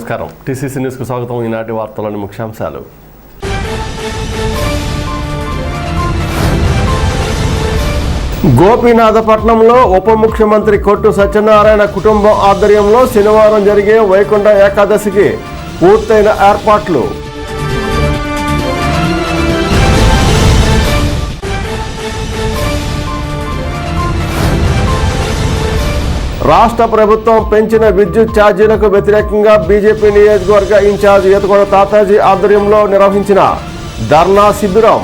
నమస్కారం. టీసీసీ న్యూస్కు స్వాగతం. ఈనాటి వార్తలోని ముఖ్యాంశాలు. గోపీనాథపట్నంలో ఉప ముఖ్యమంత్రి కొట్టు సత్యనారాయణ కుటుంబం ఆధ్వర్యంలో శనివారం జరిగే వైకుంఠ ఏకాదశికి పూర్తయిన ఏర్పాట్లు. రాష్ట్ర ప్రభుత్వం పెంచిన విద్యుత్ ఛార్జీలకు వ్యతిరేకంగా బీజేపీ నియోజకవర్గ ఇన్ఛార్జ్ ఈతకొండ తాతాజీ ఆధ్వర్యంలో నిర్వహించిన ధర్నా శిబిరం.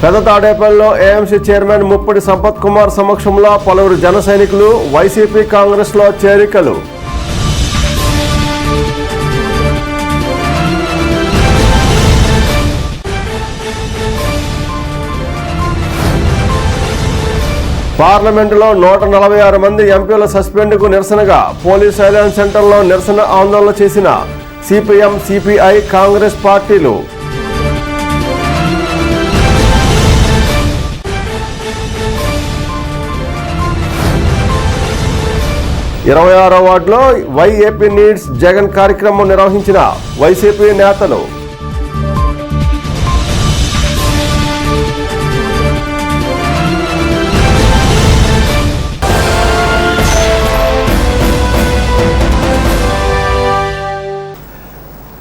పెద్ద తాడేపల్లిలో ఏఎంసీ చైర్మన్ ముప్పటి సంపత్ కుమార్ సమక్షంలో పలువురు జన సైనికులు వైసీపీ కాంగ్రెస్లో చేరికలు. పార్లమెంటులో 146 మంది ఎంపీల సస్పెండ్కు నిరసనగా పోలీస్ సైలెన్స్ సెంటర్లో నిరసన ఆందోళన చేసిన సిపిఎం, సిపిఐ, కాంగ్రెస్ పార్టీలు. 26వ వార్డులో వైఏపీ నీడ్స్ జగన్ కార్యక్రమం నిర్వహించిన వైసీపీ నేతలు.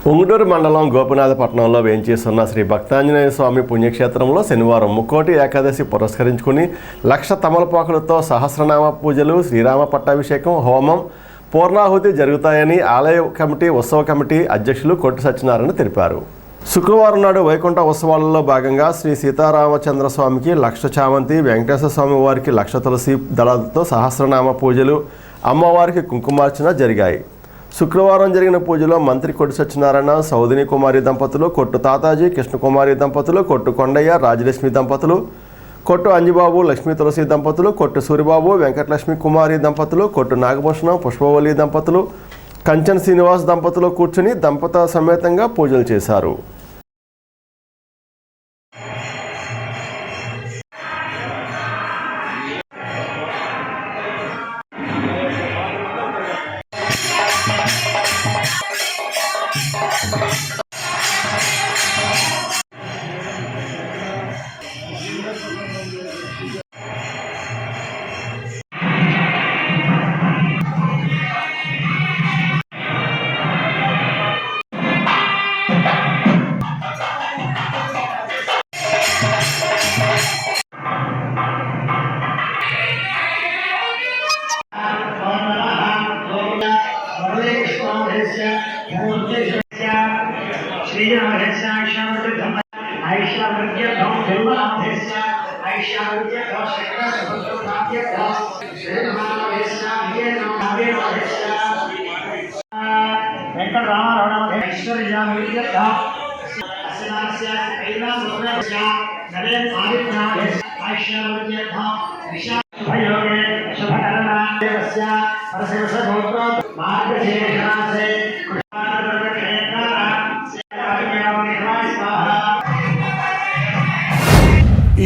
ఉంగుటూరు మండలం గోపీనాథపట్నంలో వేంచేస్తున్న శ్రీ భక్తాంజనేయ స్వామి పుణ్యక్షేత్రంలో శనివారం ముక్కోటి ఏకాదశి పురస్కరించుకుని 1,00,000 తమలపాకులతో సహస్రనామ పూజలు, శ్రీరామ పట్టాభిషేకం, హోమం, పూర్ణాహుతి జరుగుతాయని ఆలయ కమిటీ, ఉత్సవ కమిటీ అధ్యక్షులు కొట్టు సత్యనారాయణ తెలిపారు. శుక్రవారం నాడు వైకుంఠ ఉత్సవాలలో భాగంగా శ్రీ సీతారామచంద్ర స్వామికి 1,00,000 చామంతి, వెంకటేశ్వర స్వామి వారికి 1,00,000 తులసి దళాలతో సహస్రనామ పూజలు, అమ్మవారికి కుంకుమార్చన జరిగాయి. శుక్రవారం జరిగిన పూజలో మంత్రి కొట్టు సత్యనారాయణ, సౌదిని కుమారి దంపతులు, కొట్టు తాతాజీ, కృష్ణకుమారి దంపతులు, కొట్టు కొండయ్య, రాజలక్ష్మి దంపతులు, కొట్టు అంజిబాబు, లక్ష్మీ తులసి దంపతులు, కొట్టు సూరిబాబు, వెంకటలక్ష్మి కుమారి దంపతులు, కొట్టు నాగభూషణం, పుష్పవల్లి దంపతులు, కంచన్ శ్రీనివాస్ దంపతులు కూర్చుని దంపత సమేతంగా పూజలు చేశారు.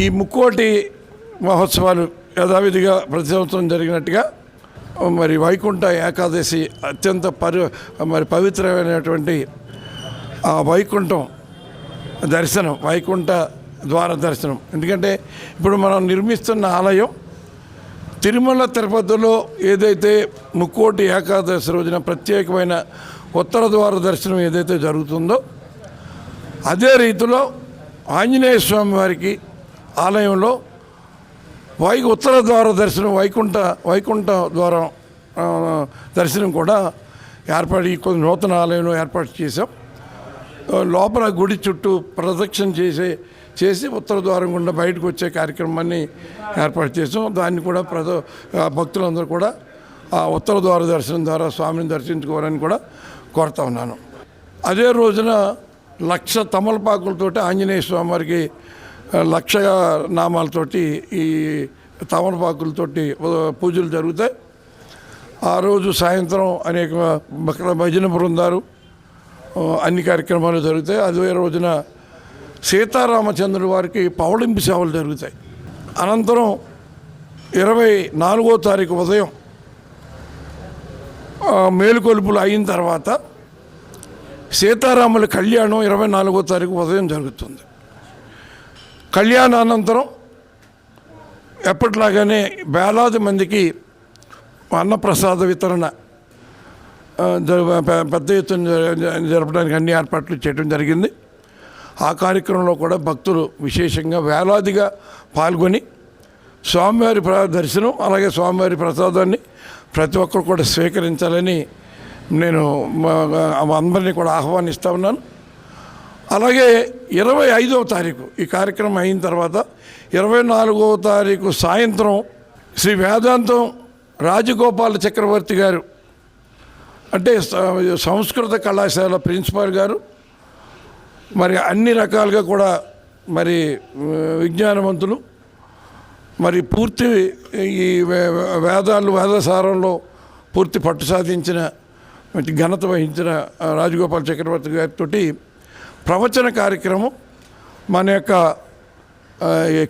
ఈ ముక్కోటి మహోత్సవాలు యథావిధిగా ప్రతి సంవత్సరం జరిగినట్టుగా మరి వైకుంఠ ఏకాదశి అత్యంత పవిత్రమైనటువంటి ఆ వైకుంఠం దర్శనం, వైకుంఠ ద్వార దర్శనం. ఎందుకంటే ఇప్పుడు మనం నిర్మిస్తున్న ఆలయం తిరుమల తిరుపతిలో ఏదైతే ముక్కోటి ఏకాదశి రోజున ప్రత్యేకమైన ఉత్తర ద్వార దర్శనం ఏదైతే జరుగుతుందో అదే రీతిలో ఆంజనేయ స్వామి వారికి ఆలయంలో ఉత్తర ద్వార దర్శనం, వైకుంఠ ద్వారం దర్శనం కూడా కొన్ని నూతన ఆలయంలో ఏర్పాటు చేశాం. లోపల గుడి చుట్టూ ప్రదక్షిణ చేసి ఉత్తర ద్వారం గుండా బయటకు వచ్చే కార్యక్రమాన్ని ఏర్పాటు చేసాం. దాన్ని కూడా భక్తులందరూ కూడా ఆ ఉత్తర ద్వార దర్శనం ద్వారా స్వామిని దర్శించుకోవాలని కూడా కోరుతా ఉన్నాను. అదే రోజున 1,00,000 తమలపాకులతోటి ఆంజనేయ స్వామి వారికి 1,00,000 నామాలతోటి ఈ తమలపాకులతోటి పూజలు జరుగుతాయి. ఆ రోజు సాయంత్రం అనేక భజన బృందాలు అన్ని కార్యక్రమాలు జరుగుతాయి. అదే రోజున సీతారామచంద్రుల వారికి పవళింపు సేవలు జరుగుతాయి. అనంతరం 24వ తారీఖు ఉదయం మేలుకొలుపులు అయిన తర్వాత సీతారాముల కళ్యాణం 24వ తారీఖు ఉదయం జరుగుతుంది. కళ్యాణానంతరం ఎప్పటిలాగానే వేలాది మందికి అన్నప్రసాద వితరణ పెద్ద ఎత్తున జరపడానికి అన్ని ఏర్పాట్లు చేయడం జరిగింది. ఆ కార్యక్రమంలో కూడా భక్తులు విశేషంగా వేలాదిగా పాల్గొని స్వామివారి దర్శనం అలాగే స్వామివారి ప్రసాదాన్ని ప్రతి ఒక్కరు కూడా స్వీకరించాలని నేను అందరినీ కూడా ఆహ్వానిస్తూ ఉన్నాను. అలాగే 25వ తారీఖు ఈ కార్యక్రమం అయిన తర్వాత 24వ తారీఖు సాయంత్రం శ్రీ వేదాంతం రాజగోపాల చక్రవర్తి గారు అంటే సంస్కృత కళాశాల ప్రిన్సిపాల్ గారు మరి అన్ని రకాలుగా కూడా మరి విజ్ఞానవంతులు, మరి పూర్తి ఈ వేదసారంలో పూర్తి పట్టు సాధించిన ఘనత వహించిన రాజగోపాల్ చక్రవర్తి గారితో ప్రవచన కార్యక్రమం మన యొక్క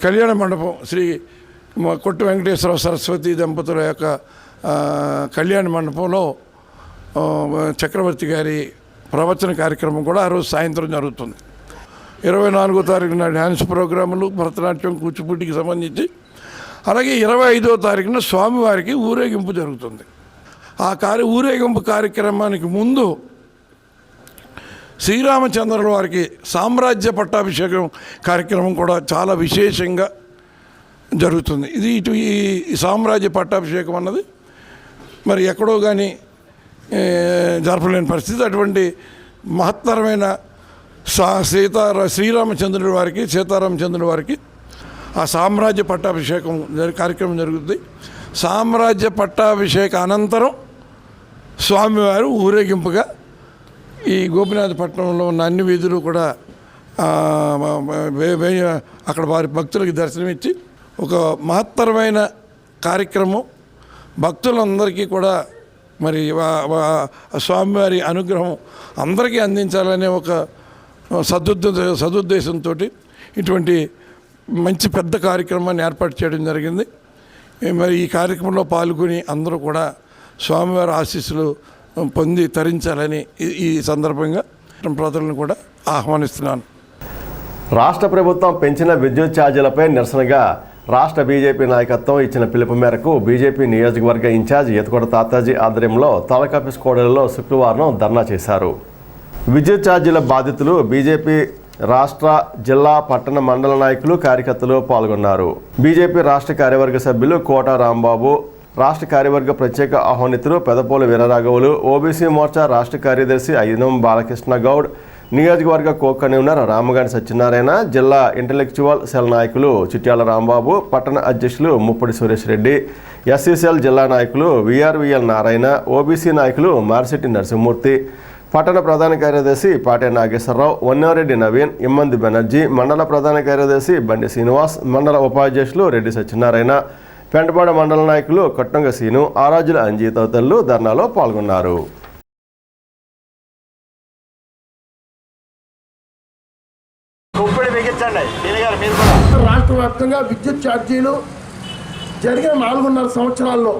కళ్యాణ మండపం శ్రీ కొట్టు వెంకటేశ్వర సరస్వతి దంపతుల యొక్క కళ్యాణ మండపంలో చక్రవర్తి గారి ప్రవచన కార్యక్రమం కూడా ఆ రోజు సాయంత్రం జరుగుతుంది. 24వ తారీఖున డ్యాన్స్ ప్రోగ్రాములు, భరతనాట్యం, కూచిపూడికి సంబంధించి, అలాగే 25వ తారీఖున స్వామివారికి ఊరేగింపు జరుగుతుంది. ఆ ఊరేగింపు కార్యక్రమానికి ముందు శ్రీరామచంద్రుల వారికి సామ్రాజ్య పట్టాభిషేకం కార్యక్రమం కూడా చాలా విశేషంగా జరుగుతుంది. ఈ సామ్రాజ్య పట్టాభిషేకం అన్నది మరి ఎక్కడో కానీ జరపలేని పరిస్థితి. అటువంటి మహత్తరమైన శ్రీరామచంద్రుల వారికి, సీతారామచంద్రుల వారికి ఆ సామ్రాజ్య పట్టాభిషేకం కార్యక్రమం జరుగుతుంది. సామ్రాజ్య పట్టాభిషేక అనంతరం స్వామివారు ఊరేగింపుగా ఈ గోపినాథపట్నంలో ఉన్న అన్ని వీధులు కూడా అక్కడ వారి భక్తులకి దర్శనమిచ్చి ఒక మహత్తరమైన కార్యక్రమం భక్తులందరికీ కూడా మరి స్వామివారి అనుగ్రహం అందరికీ అందించాలనే ఒక సదుద్దేశంతో ఇటువంటి మంచి పెద్ద కార్యక్రమాన్ని ఏర్పాటు చేయడం జరిగింది. మరి ఈ కార్యక్రమంలో పాల్గొని అందరూ కూడా స్వామివారి ఆశీస్సులు పొంది తరించాలని ఈ సందర్భంగా ప్రజలను కూడా ఆహ్వానిస్తున్నాను. రాష్ట్ర ప్రభుత్వం పెంచిన విద్యుత్ ఛార్జీలపై నిరసనగా రాష్ట్ర బీజేపీ నాయకత్వం ఇచ్చిన పిలుపు మేరకు బీజేపీ నియోజకవర్గ ఇన్ఛార్జ్ ఈతకొండ తాతాజీ ఆధ్వర్యంలో తాలూకాఫీస్ కోడలిలో శుక్రవారం ధర్నా చేశారు. విద్యుత్ ఛార్జీల బాధితులు బీజేపీ రాష్ట్ర, జిల్లా, పట్టణ, మండల నాయకులు, కార్యకర్తలు పాల్గొన్నారు. బీజేపీ రాష్ట్ర కార్యవర్గ సభ్యులు కోట రాంబాబు, రాష్ట్ర కార్యవర్గ ప్రత్యేక ఆహ్వానితులు పెదపోలు వీరరాఘవులు, ఓబీసీ మోర్చా రాష్ట్ర కార్యదర్శి అయినం బాలకృష్ణ గౌడ్, నియోజకవర్గ కో కన్వీనర్ రామగాని సత్యనారాయణ, జిల్లా ఇంటలెక్చువల్ సెల్ నాయకులు చిట్యాల రాంబాబు, పట్టణ అధ్యక్షులు ముప్పడి సురేష్ రెడ్డి, ఎస్సీసీఎల్ జిల్లా నాయకులు వీఆర్వీఎల్ నారాయణ, ఓబీసీ నాయకులు మారిశెట్టి నరసింహమూర్తి, పట్టణ ప్రధాన కార్యదర్శి పాటే నాగేశ్వరరావు, వన్నారెడ్డి నవీన్, ఇమ్మంది బెనర్జీ, మండల ప్రధాన కార్యదర్శి బండి శ్రీనివాస్, మండల ఉపాధ్యక్షులు రెడ్డి సత్యనారాయణ, పెంటపాడ మండల నాయకులు కట్టంగ సీను, ఆరాజుల అంజీ తదితరులు ధర్నాలో పాల్గొన్నారు. రాష్ట్ర వ్యాప్తంగా విద్యుత్ ఛార్జీలు జరిగిన 4.5 సంవత్సరాల్లో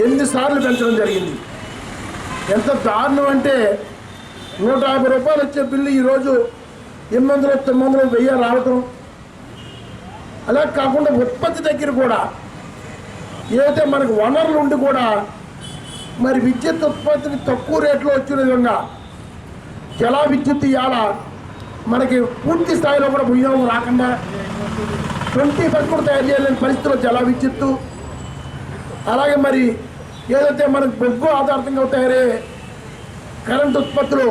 8 సార్లు పెంచడం జరిగింది. ఎంత దారుణం అంటే 150 రూపాయలు వచ్చే బిల్లు ఈరోజు 800, 900, 1000 రావటం. అలా కాకుండా ఉత్పత్తి దగ్గర కూడా ఏదైతే మనకు వనరులు ఉండి కూడా మరి విద్యుత్ ఉత్పత్తిని తక్కువ రేట్లో వచ్చిన విధంగా జల విద్యుత్ ఇవాళ మనకి పూర్తి స్థాయిలో కూడా వినియోగం రాకుండా 20% కూడా తయారు చేయలేని పరిస్థితుల్లో జల విద్యుత్తు, అలాగే మరి ఏదైతే మనకు బొగ్గు ఆధారితంగా తయారయ్యే కరెంటు ఉత్పత్తులు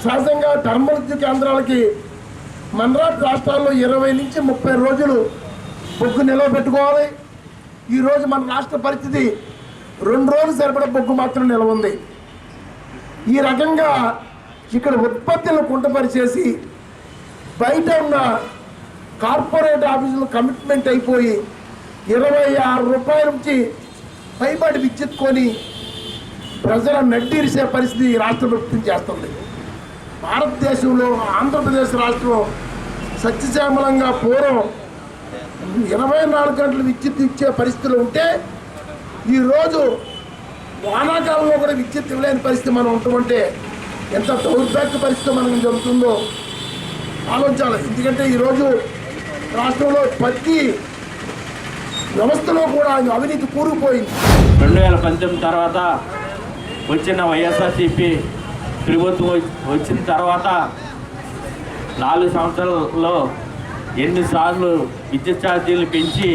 సహజంగా థర్మల్ విద్యుత్ కేంద్రాలకి మన రాష్ట్రాల్లో 20 నుంచి 30 రోజులు బొగ్గు నిల్వ పెట్టుకోవాలి. ఈరోజు మన రాష్ట్ర పరిస్థితి 2 రోజులు సరిపడా బొగ్గు మాత్రం నిల్వ ఉంది. ఈ రకంగా ఇక్కడ ఉత్పత్తులను కుంటపరిచేసి బయట ఉన్న కార్పొరేట్ ఆఫీసులు కమిట్మెంట్ అయిపోయి 26 రూపాయల నుంచి పైబడి విద్యుత్ కొని ప్రజలను నడ్డిరిసే పరిస్థితి రాష్ట్ర ప్రభుత్వం చేస్తుంది. భారతదేశంలో ఆంధ్రప్రదేశ్ రాష్ట్రం సత్యశ్యామలంగా పూర్వం 24 గంటలు విద్యుత్ ఇచ్చే పరిస్థితులు ఉంటే ఈరోజు వానాకాలంలో కూడా విద్యుత్ ఇవ్వలేని పరిస్థితి మనం ఉంటుంటే ఎంత దౌర్భాగ్య పరిస్థితి మనకు జరుగుతుందో ఆలోచించాలి. ఎందుకంటే ఈరోజు రాష్ట్రంలో ప్రతి వ్యవస్థలో కూడా అవినీతి కూరుకుపోయింది. 2019 తర్వాత వచ్చిన వైఎస్ఆర్సీపీ ప్రభుత్వం వచ్చిన తర్వాత 4 సంవత్సరాల్లో ఎన్నిసార్లు విద్యుత్ ఛార్జీలు పెంచి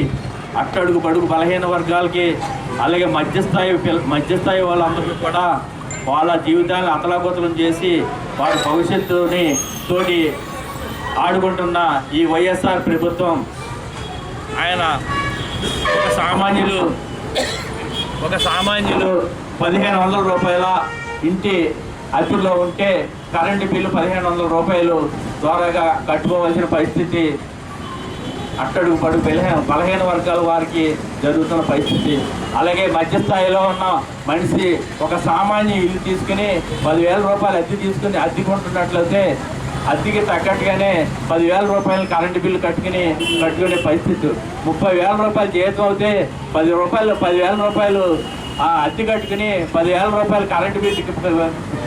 అట్టడుగు బడుగు బలహీన వర్గాలకి అలాగే మధ్యస్థాయి వాళ్ళందరికీ కూడా వాళ్ళ జీవితాలను అతలాకుతలం చేసి వారి భవిష్యత్తుని తోటి ఆడుకుంటున్న ఈ వైఎస్ఆర్ ప్రభుత్వం ఆయన ఒక సామాన్యులు 1500 రూపాయల ఇంటి అద్దెలో ఉంటే కరెంటు బిల్లు 1500 రూపాయలు ద్వారాగా కట్టుకోవాల్సిన పరిస్థితి అట్టడుగు పడుగు బలహీన వర్గాల వారికి జరుగుతున్న పరిస్థితి. అలాగే మధ్యస్థాయిలో ఉన్న మనిషి ఒక సామాన్య ఇల్లు తీసుకుని 10,000 రూపాయలు అద్దె తీసుకుని అద్దెకుంటున్నట్లయితే అద్దెకి తగ్గట్టుగానే 10,000 రూపాయలు కరెంటు బిల్లు కట్టుకునే పరిస్థితి. 30,000 రూపాయలు జీతం అవుతే 10,000 రూపాయలు అద్దె కట్టుకుని 10,000 రూపాయలు కరెంటు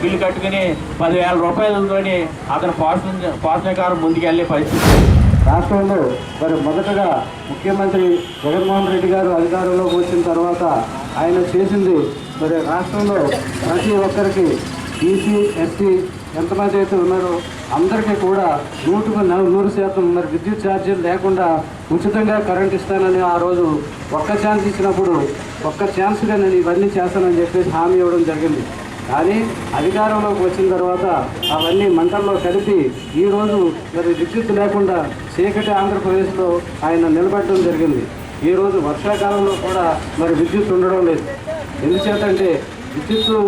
బిల్లు కట్టుకుని 10,000 రూపాయలతోని అతను పోషణకారం ముందుకెళ్ళే పరిస్థితి. రాష్ట్రంలో మరి మొదటగా ముఖ్యమంత్రి జగన్మోహన్ రెడ్డి గారు అధికారంలోకి వచ్చిన తర్వాత ఆయన చేసింది మరి రాష్ట్రంలో ప్రతి ఒక్కరికి బీసీ ఎస్సీ ఎంతమంది అయితే ఉన్నారో అందరికీ కూడా 100% మరి విద్యుత్ ఛార్జీలు లేకుండా ఉచితంగా కరెంట్ ఇస్తానని ఆ రోజు ఒక్క ఛాన్స్ ఇచ్చినప్పుడు ఒక్క ఛాన్స్గా నేను ఇవన్నీ చేస్తానని చెప్పేసి హామీ ఇవ్వడం జరిగింది. కానీ అధికారంలోకి వచ్చిన తర్వాత అవన్నీ మంటల్లో కలిపి ఈరోజు మరి విద్యుత్ లేకుండా చీకటి ఆంధ్రప్రదేశ్లో ఆయన నిలబెట్టడం జరిగింది. ఈరోజు వర్షాకాలంలో కూడా మరి విద్యుత్ ఉండడం లేదు. ఎందుచేతంటే విద్యుత్తు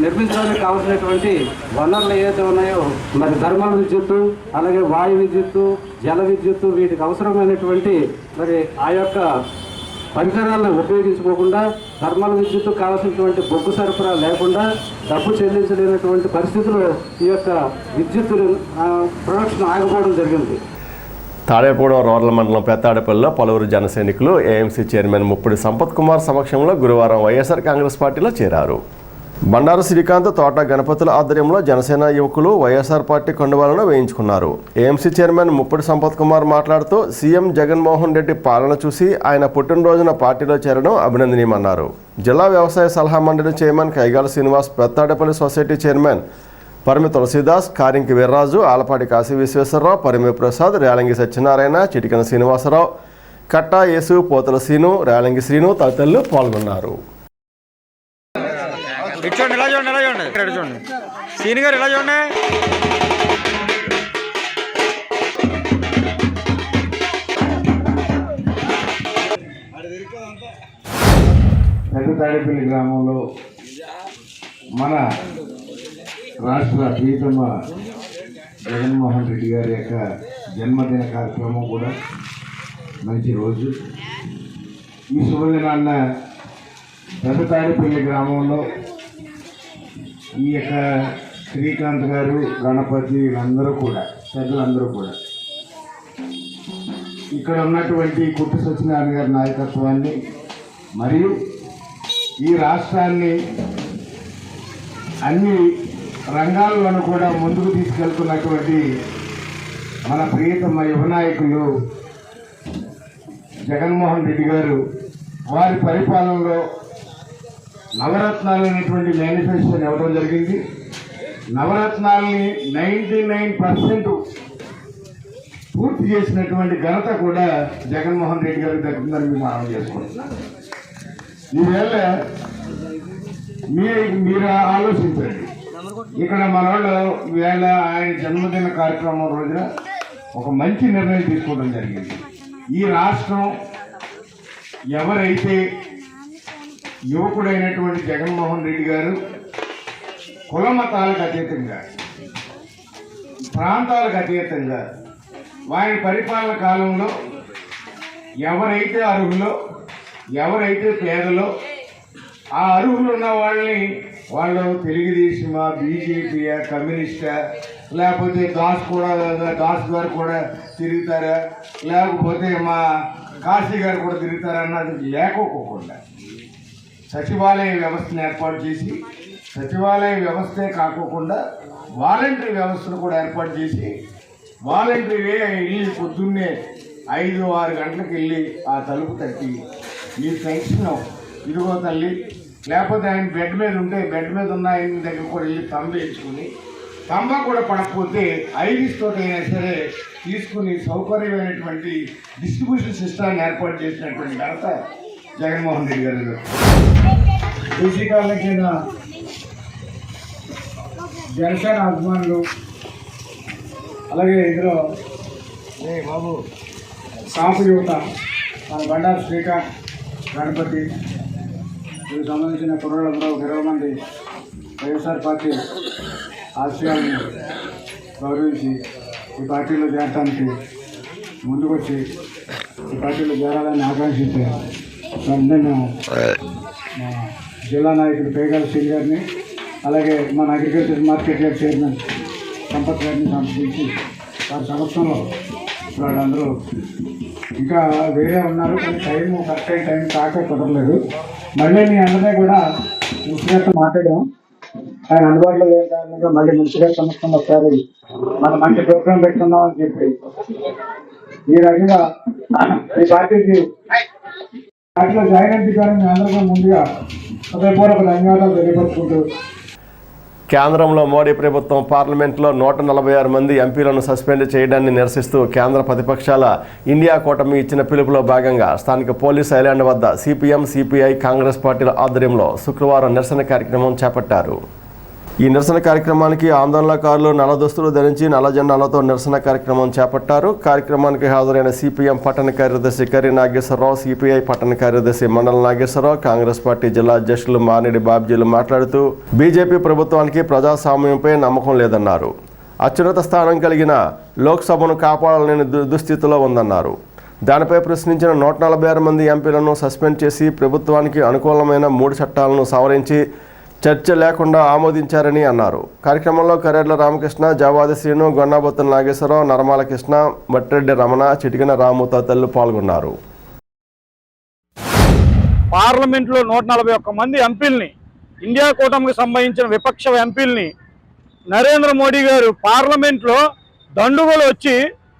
నిర్మించడానికి కావాల్సినటువంటి వనరులు ఏవైతే ఉన్నాయో మరి థర్మల్ విద్యుత్తు అలాగే వాయు విద్యుత్తు జల విద్యుత్తు వీటికి అవసరమైనటువంటి మరి ఆ యొక్క పరికరాలను ఉపయోగించుకోకుండా థర్మల్ విద్యుత్తు కావాల్సినటువంటి బొగ్గు సరఫరా లేకుండా డబ్బు చెల్లించలేనటువంటి పరిస్థితుల్లో ఈ యొక్క విద్యుత్ ప్రొడక్షన్ ఆగిపోవడం జరిగింది. తాడేపూడెం రూరల్ మండలం పెత్తాడపల్లిలో పలువురు జన సైనికులు ఏఎంసీ చైర్మన్ ముప్పిడి సంపత్ కుమార్ సమక్షంలో గురువారం వైఎస్ఆర్ కాంగ్రెస్ పార్టీలో చేరారు. బండారు శ్రీకాంత్ తోట గణపతుల ఆధ్వర్యంలో జనసేన యువకులు వైఎస్ఆర్ పార్టీ కండువాలను వేయించుకున్నారు. ఏఎంసీ చైర్మన్ ముప్పిడి సంపత్ కుమార్ మాట్లాడుతూ సీఎం జగన్మోహన్ రెడ్డి పాలన చూసి ఆయన పుట్టినరోజున పార్టీలో చేరడం అభినందనీయమన్నారు. జిల్లా వ్యవసాయ సలహా మండలి chairman Kaigala Srinivas, Pettadapalli society chairman Parimi Tulasidas, Karinki Veerraju, Alapati Kasi Visweswararao, Parimi Prasad, Relangi Satyanarayana, Chitikana Srinivasarao, Katta Yesu, Potala Srinu, Relangi Srinu తదితరులు పాల్గొన్నారు. చూడండి ఇలా చూడండి ఇక్కడ చూడండి సీని గారు ఇలా చూడండి. పెద్దతాడేపల్లి గ్రామంలో మన రాష్ట్ర ప్రీతమ జగన్మోహన్ రెడ్డి గారి యొక్క జన్మదిన కార్యక్రమం కూడా మంచి రోజు. ఈ శుభదినాన్న పెద్దతాడేపల్లి గ్రామంలో ఈ యొక్క శ్రీకాంత్ గారు, గణపతి వీళ్ళందరూ కూడా పెద్దలందరూ కూడా ఇక్కడ ఉన్నటువంటి కుట్టు సత్యనారాయణ గారి నాయకత్వాన్ని మరియు ఈ రాష్ట్రాన్ని అన్ని రంగాల్లోనూ కూడా ముందుకు తీసుకెళ్తున్నటువంటి మన ప్రియతమ యువ నాయకులు జగన్మోహన్ రెడ్డి గారు వారి పరిపాలనలో నవరత్నాలు అనేటువంటి మేనిఫెస్టోని ఇవ్వడం జరిగింది. నవరత్నాలని 99% పూర్తి చేసినటువంటి ఘనత కూడా జగన్మోహన్ రెడ్డి గారికి దక్కుతుందని మేము మనం చేసుకుంటున్నాం. ఈవేళ మీరు ఆలోచించండి, ఇక్కడ మన వాళ్ళు వేళ ఆయన జన్మదిన కార్యక్రమం రోజున ఒక మంచి నిర్ణయం తీసుకోవడం జరిగింది. ఈ రాష్ట్రం ఎవరైతే యువకుడైనటువంటి జగన్మోహన్ రెడ్డి గారు కుల మతాలకు అతీతంగా, ప్రాంతాలకు అతీతంగా వారి పరిపాలన కాలంలో ఎవరైతే అర్హులో, ఎవరైతే పేదలో ఆ అర్హులు ఉన్న వాళ్ళని వాళ్ళు తెలుగుదేశమా, బీజేపీయా, కమ్యూనిస్టా, లేకపోతే దాస్ గారు కూడా తిరుగుతారా, లేకపోతే మా కాశీ గారు కూడా తిరుగుతారా అన్నది లేకపోకుండా సచివాలయ వ్యవస్థను ఏర్పాటు చేసి, సచివాలయ వ్యవస్థే కాకోకుండా వాలంటరీ వ్యవస్థను కూడా ఏర్పాటు చేసి, వాలంటరీవే వెళ్ళి పొద్దున్నే 5-6 గంటలకు వెళ్ళి ఆ తలుపు తట్టి మీ పెన్షన్ ఇదిగో తల్లి, లేకపోతే ఆయన బెడ్ మీద ఉంటే బెడ్ మీద ఉన్న ఆయన దగ్గర కూడా వెళ్ళి తంబ వేసుకుని, తంబ కూడా పడకపోతే ఐరిస్ తోటి అయినా సరే తీసుకుని సౌకర్యమైనటువంటి డిస్ట్రిబ్యూషన్ సిస్టాన్ని ఏర్పాటు చేసినటువంటి ఘనత జగన్మోహన్ రెడ్డి గారు. బీసీ కాలనీకి చెందిన జనసేన అభిమానులు, అలాగే ఇందులో బాబు కాపు యువత, మన బండారు శ్రీకాంత్, గణపతి, దీనికి సంబంధించిన కుర్రోళ్ళందరూ 20 మంది వైఎస్ఆర్ పార్టీ ఆశయాలను గౌరవించి ఈ పార్టీలో చేరడానికి ముందుకొచ్చి ఈ పార్టీలో చేరాలని ఆకాంక్షించే వెంటనే మేము మా జిల్లా నాయకుడు పేగాల శ్రీ గారిని, అలాగే మన agriculture market yard chairman Sampath గారిని సంప్రదించి వారి సమక్షంలో వాళ్ళందరూ ఇంకా వేరే ఉన్నారు, కానీ కరెక్ట్ అయిన టైం కాక కుదరలేదు. మళ్ళీ మీ అందరినీ కూడా మున్సిపల్ మాట్లాడాం. ఆయన అందుబాటులో లేని కారణంగా మళ్ళీ మున్సిపల్ సమక్షంలో ఒకసారి మనం మంచి ప్రోగ్రాం పెట్టుకుందాం అని చెప్పి ఈ రకంగా ఈ పార్టీలో జాయిన్ అయిన మీ అందరికీ ముందుగా హృదయపూర్వక ధన్యవాదాలు తెలియపరుచుకుంటూ, కేంద్రంలో మోడీ ప్రభుత్వం పార్లమెంట్లో 146 మంది ఎంపీలను సస్పెండ్ చేయడాన్ని నిరసిస్తూ కేంద్ర ప్రతిపక్షాల ఇండియా కూటమి ఇచ్చిన పిలుపులో భాగంగా స్థానిక పోలీస్ ఐలాండ్ వద్ద సిపిఎం, సిపిఐ, కాంగ్రెస్ పార్టీల ఆధ్వర్యంలో శుక్రవారం నిరసన కార్యక్రమం చేపట్టారు. ఈ నిరసన కార్యక్రమానికి ఆందోళనకారులు నల్ల దుస్తులు ధరించి నల్ల జెండాలతో నిరసన కార్యక్రమం చేపట్టారు. కార్యక్రమానికి హాజరైన సిపిఎం పట్టణ కార్యదర్శి కర్రి నాగేశ్వరరావు, సిపిఐ పట్టణ కార్యదర్శి మండల నాగేశ్వరరావు, కాంగ్రెస్ పార్టీ జిల్లా అధ్యక్షులు మానేడి బాబ్జీలు మాట్లాడుతూ బీజేపీ ప్రభుత్వానికి ప్రజాస్వామ్యంపై నమ్మకం లేదన్నారు. అత్యున్నత స్థానం కలిగిన లోక్సభను కాపాడాలని దుస్థితిలో ఉందన్నారు. దానిపై ప్రశ్నించిన 146 మంది ఎంపీలను సస్పెండ్ చేసి ప్రభుత్వానికి అనుకూలమైన 3 చట్టాలను సవరించి చర్చ లేకుండా ఆమోదించారని అన్నారు. కార్యక్రమంలో కరేడ్ల రామకృష్ణ, జావాది శ్రీను, గొన్నాబొత్తుల నాగేశ్వరరావు, నరమాల కృష్ణ, మట్టిరెడ్డి రమణ, చిటికిన రాము తదితరులు పాల్గొన్నారు. పార్లమెంట్లో 141 మంది ఎంపీల్ని, ఇండియా కూటమికి సంబంధించిన విపక్ష ఎంపీల్ని నరేంద్ర మోడీ గారు పార్లమెంట్లో దండుగలు వచ్చి,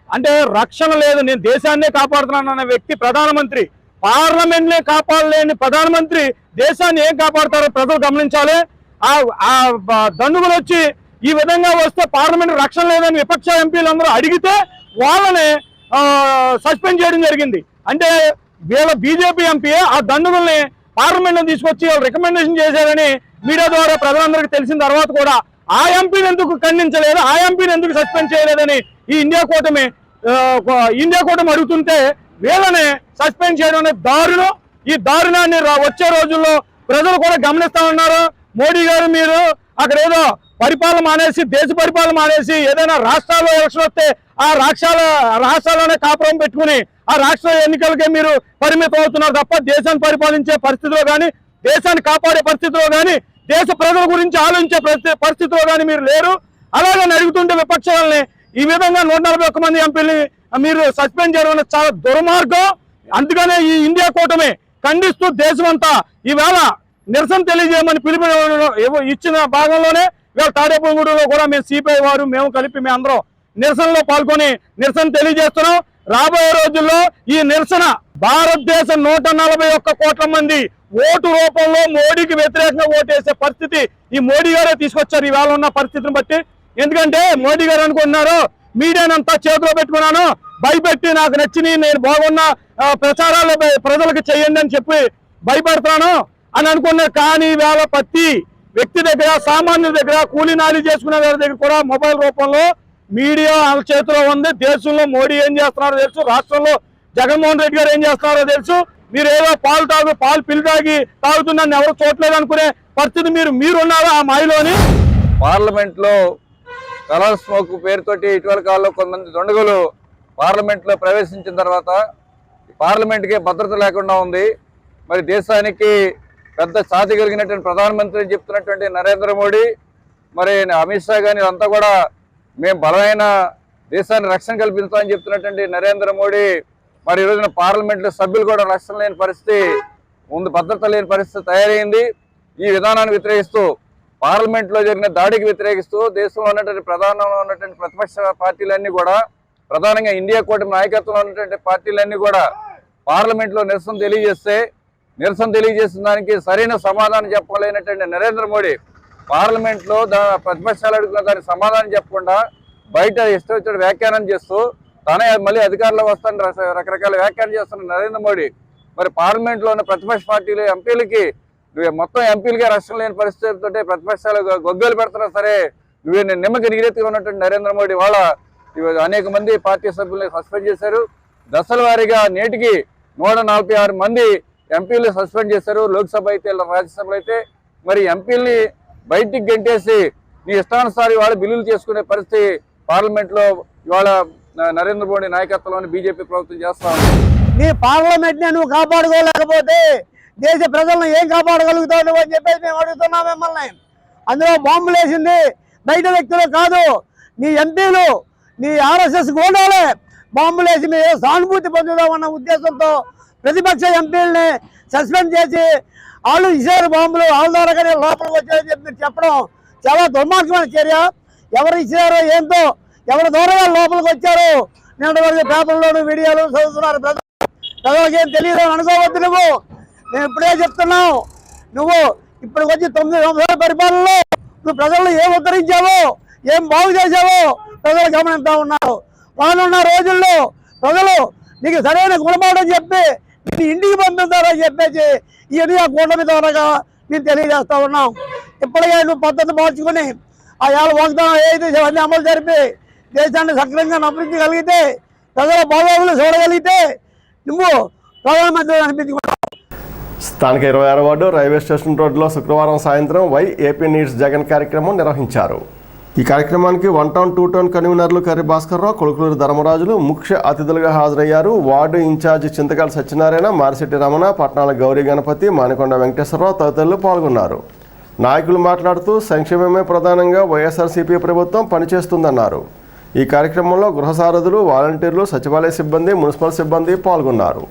అంటే రక్షణ లేదు, నేను దేశాన్నే కాపాడుతున్నానన్న వ్యక్తి ప్రధానమంత్రి, పార్లమెంట్నే కాపాడలేని ప్రధానమంత్రి దేశాన్ని ఏం కాపాడతారో ప్రజలు గమనించాలి. ఆ దండుగలు వచ్చి ఈ విధంగా వస్తే పార్లమెంట్ రక్షణ లేదని విపక్ష ఎంపీలందరూ అడిగితే వాళ్ళని సస్పెండ్ చేయడం జరిగింది. అంటే వీళ్ళ బీజేపీ ఎంపీ ఆ దండుగల్ని పార్లమెంట్లో తీసుకొచ్చి వాళ్ళు రికమెండేషన్ చేశారని మీడియా ద్వారా ప్రజలందరికీ తెలిసిన తర్వాత కూడా ఆ ఎంపీని ఎందుకు ఖండించలేదు, ఆ ఎంపీని ఎందుకు సస్పెండ్ చేయలేదని ఈ ఇండియా కూటమి అడుగుతుంటే వీళ్ళని సస్పెండ్ చేయడం అనే దారుణం. ఈ దారుణాన్ని వచ్చే రోజుల్లో ప్రజలు కూడా గమనిస్తా ఉన్నారు. మోడీ గారు మీరు అక్కడ ఏదో పరిపాలన మానేసి, దేశ పరిపాలన మానేసి ఏదైనా రాష్ట్రాల్లో ఎలక్షన్ వస్తే ఆ రాష్ట్రాల్లోనే కాపురం పెట్టుకుని ఆ రాష్ట్ర ఎన్నికలకే మీరు పరిమితం అవుతున్నారు తప్ప దేశాన్ని పరిపాలించే పరిస్థితిలో కానీ, దేశాన్ని కాపాడే పరిస్థితిలో కానీ, దేశ ప్రజల గురించి ఆలోచించే పరిస్థితిలో కానీ మీరు లేరు. అలాగని అడుగుతుంటే విపక్షాలని ఈ విధంగా 141 మంది ఎంపీని మీరు సస్పెండ్ చేయడం అనేది చాలా దుర్మార్గం. అందుకనే ఈ ఇండియా కూటమి ఖండిస్తూ దేశమంతా ఈవేళ నిరసన తెలియజేయమని పిలుపు ఇచ్చిన భాగంలోనే ఇవాళ తాడేపల్లిగూడలో కూడా మేము సిపిఐ వారు మేము కలిపి మేము అందరం నిరసనలో పాల్గొని నిరసన తెలియజేస్తున్నాం. రాబోయే రోజుల్లో ఈ నిరసన భారతదేశం 141 కోట్ల మంది ఓటు రూపంలో మోడీకి వ్యతిరేకంగా ఓటేసే పరిస్థితి ఈ మోడీ గారే తీసుకొచ్చారు ఈవేళ ఉన్న పరిస్థితిని బట్టి. ఎందుకంటే మోడీ గారు అనుకుంటున్నారు మీడియానంతా చేతిలో పెట్టుకున్నాను, భయపెట్టి నాకు నచ్చిని నేను బాగున్న ప్రచారాలు ప్రజలకు చేయండి అని చెప్పి భయపెడతాను అని అనుకున్నారు. కానీ వేళ ప్రతి వ్యక్తి దగ్గర, సామాన్యుల దగ్గర, కూలీ నాలి చేసుకునే వారి దగ్గర కూడా మొబైల్ రూపంలో మీడియా వాళ్ళ చేతిలో ఉంది. దేశంలో మోడీ ఏం చేస్తున్నారో తెలుసు, రాష్ట్రంలో జగన్మోహన్ రెడ్డి గారు ఏం చేస్తున్నారో తెలుసు. మీరు ఏదో పాలు పిల్లి తాగుతున్నారని ఎవరు చూడలేదు అనుకునే పరిస్థితి మీరున్నారు ఆ మాయలోని. పార్లమెంట్లో కలర్ స్మోక్ పేరుతోటి ఇటీవల కాలంలో కొంతమంది దొండగలు పార్లమెంట్లో ప్రవేశించిన తర్వాత పార్లమెంట్కి భద్రత లేకుండా ఉంది. మరి దేశానికి పెద్ద ఛాతి కలిగినటువంటి ప్రధానమంత్రి అని చెప్తున్నటువంటి నరేంద్ర మోడీ, మరి అమిత్ షా కానీ అంతా కూడా మేము బలమైన దేశాన్ని రక్షణ కల్పిస్తామని చెప్తున్నటువంటి నరేంద్ర మోడీ, మరి ఈ రోజున పార్లమెంట్లో సభ్యులు కూడా రక్షణ లేని పరిస్థితి ముందు, భద్రత లేని పరిస్థితి తయారైంది. ఈ విధానాన్ని వ్యతిరేకిస్తూ, పార్లమెంట్లో జరిగిన దాడికి వ్యతిరేకిస్తూ దేశంలో ఉన్నటువంటి ప్రధానంలో ఉన్నటువంటి ప్రతిపక్ష పార్టీలన్నీ కూడా, ప్రధానంగా ఇండియా కూటమి నాయకత్వంలో ఉన్నటువంటి పార్టీలన్నీ కూడా పార్లమెంట్లో నిరసన తెలియజేసిన దానికి సరైన సమాధానం చెప్పలేనటువంటి నరేంద్ర మోడీ పార్లమెంట్లో ప్రతిపక్షాలు అడుగుతున్న దానికి సమాధానం చెప్పకుండా బయట ఇష్టం వచ్చిన వ్యాఖ్యానం చేస్తూ తానే మళ్ళీ అధికారంలో వస్తాను రకరకాల వ్యాఖ్యానం చేస్తున్న నరేంద్ర మోడీ, మరి పార్లమెంట్లో ఉన్న ప్రతిపక్ష పార్టీలు ఎంపీలకి మొత్తం ఎంపీలకే రక్షణ లేని పరిస్థితితో ప్రతిపక్షాలు గొగ్గలు పెడుతున్నా సరే నువ్వు నిమ్మకి నిగిరెత్తుగా ఉన్నటువంటి నరేంద్ర మోడీ వాళ్ళ అనేక మంది పార్టీ సభ్యుల్ని సస్పెండ్ చేశారు. దశల వారీగా నేటికి 146 మంది ఎంపీలు సస్పెండ్ చేశారు. లోక్సభ అయితే రాజ్యసభలో అయితే మరి ఎంపీల్ని బయటికి గంటేసి నీ ఇష్టానుసారి వాళ్ళ బిల్లులు చేసుకునే పరిస్థితి పార్లమెంట్లో ఇవాళ నరేంద్ర మోడీ నాయకత్వంలోని బీజేపీ ప్రభుత్వం చేస్తా ఉంది. నీ పార్లమెంట్ ని నువ్వు కాపాడుకోలేకపోతే దేశ ప్రజలను ఏం కాపాడగలుగుతావు అని చెప్పేసి మేము అడుగుతున్నాం మిమ్మల్ని. అందులో బాంబులు వేసింది బయట వ్యక్తులు కాదు, నీ ఎంపీలు, నీ ఆర్ఎస్ఎస్ గోండాలే బాంబులు వేసి మేము సానుభూతి పొందుదామన్న ఉద్దేశంతో ప్రతిపక్ష ఎంపీలని సస్పెండ్ చేసి వాళ్ళు ఇచ్చారు బాంబులు, వాళ్ళ ద్వారాగానే లోపలికి వచ్చారని చెప్పి మీరు చెప్పడం చాలా దుర్మార్గమైన చర్య. ఎవరు ఇచ్చారో ఏంటో, ఎవరి ద్వారా లోపలికి వచ్చారో నిన్నటి వరకు పేపర్లోను వీడియోలు చదువుతున్నారు. ప్రజలకు ఏం తెలియదు అని అనుకోవద్దు. నేను ఇప్పుడే చెప్తున్నావు, నువ్వు ఇప్పుడు వచ్చి 9 సంవత్సరాల పరిపాలనలో నువ్వు ప్రజలను ఏం ఉద్ధరించావో, ఏం బాగు చేసావో ప్రజలు గమనిస్తూ ఉన్నారు. రానున్న రోజుల్లో ప్రజలు నీకు సరైన గుణపాఠం చెప్పి నీ ఇంటికి పంపిస్తారని చెప్పేసి ఈ ఇండియా కూటమి ద్వారా నేను తెలియజేస్తా ఉన్నాం. ఇప్పటికే నువ్వు పద్ధతి మార్చుకుని ఆ వాగ్దానం ఏదైతే అవన్నీ అమలు జరిపి దేశాన్ని సక్రమంగా నడిపించగలిగితే, ప్రజల బాగోగులు చూడగలిగితే నువ్వు ప్రధానమంత్రి అనిపించుకుంటావు. స్థానిక 26వ వార్డు రైల్వే స్టేషన్ రోడ్లో శుక్రవారం సాయంత్రం వై ఏపీ నీడ్స్ జగన్ కార్యక్రమం నిర్వహించారు. ఈ కార్యక్రమానికి 1 టౌన్ 2 టౌన్ కన్వీనర్లు కర్రి భాస్కర్రావు, కొలుకులూరు ధర్మరాజులు ముఖ్య అతిథులుగా హాజరయ్యారు. వార్డు ఇన్ఛార్జి చింతకాల సత్యనారాయణ, మారిశెట్టి రమణ, పట్నాల గౌరీ గణపతి, మానికొండ వెంకటేశ్వరరావు తదితరులు పాల్గొన్నారు. నాయకులు మాట్లాడుతూ సంక్షేమమే ప్రధానంగా వైఎస్ఆర్సీపీ ప్రభుత్వం పనిచేస్తుందన్నారు. ఈ కార్యక్రమంలో గృహ సారథులు, వాలంటీర్లు, సచివాలయ సిబ్బంది, మున్సిపల్ సిబ్బంది పాల్గొన్నారు.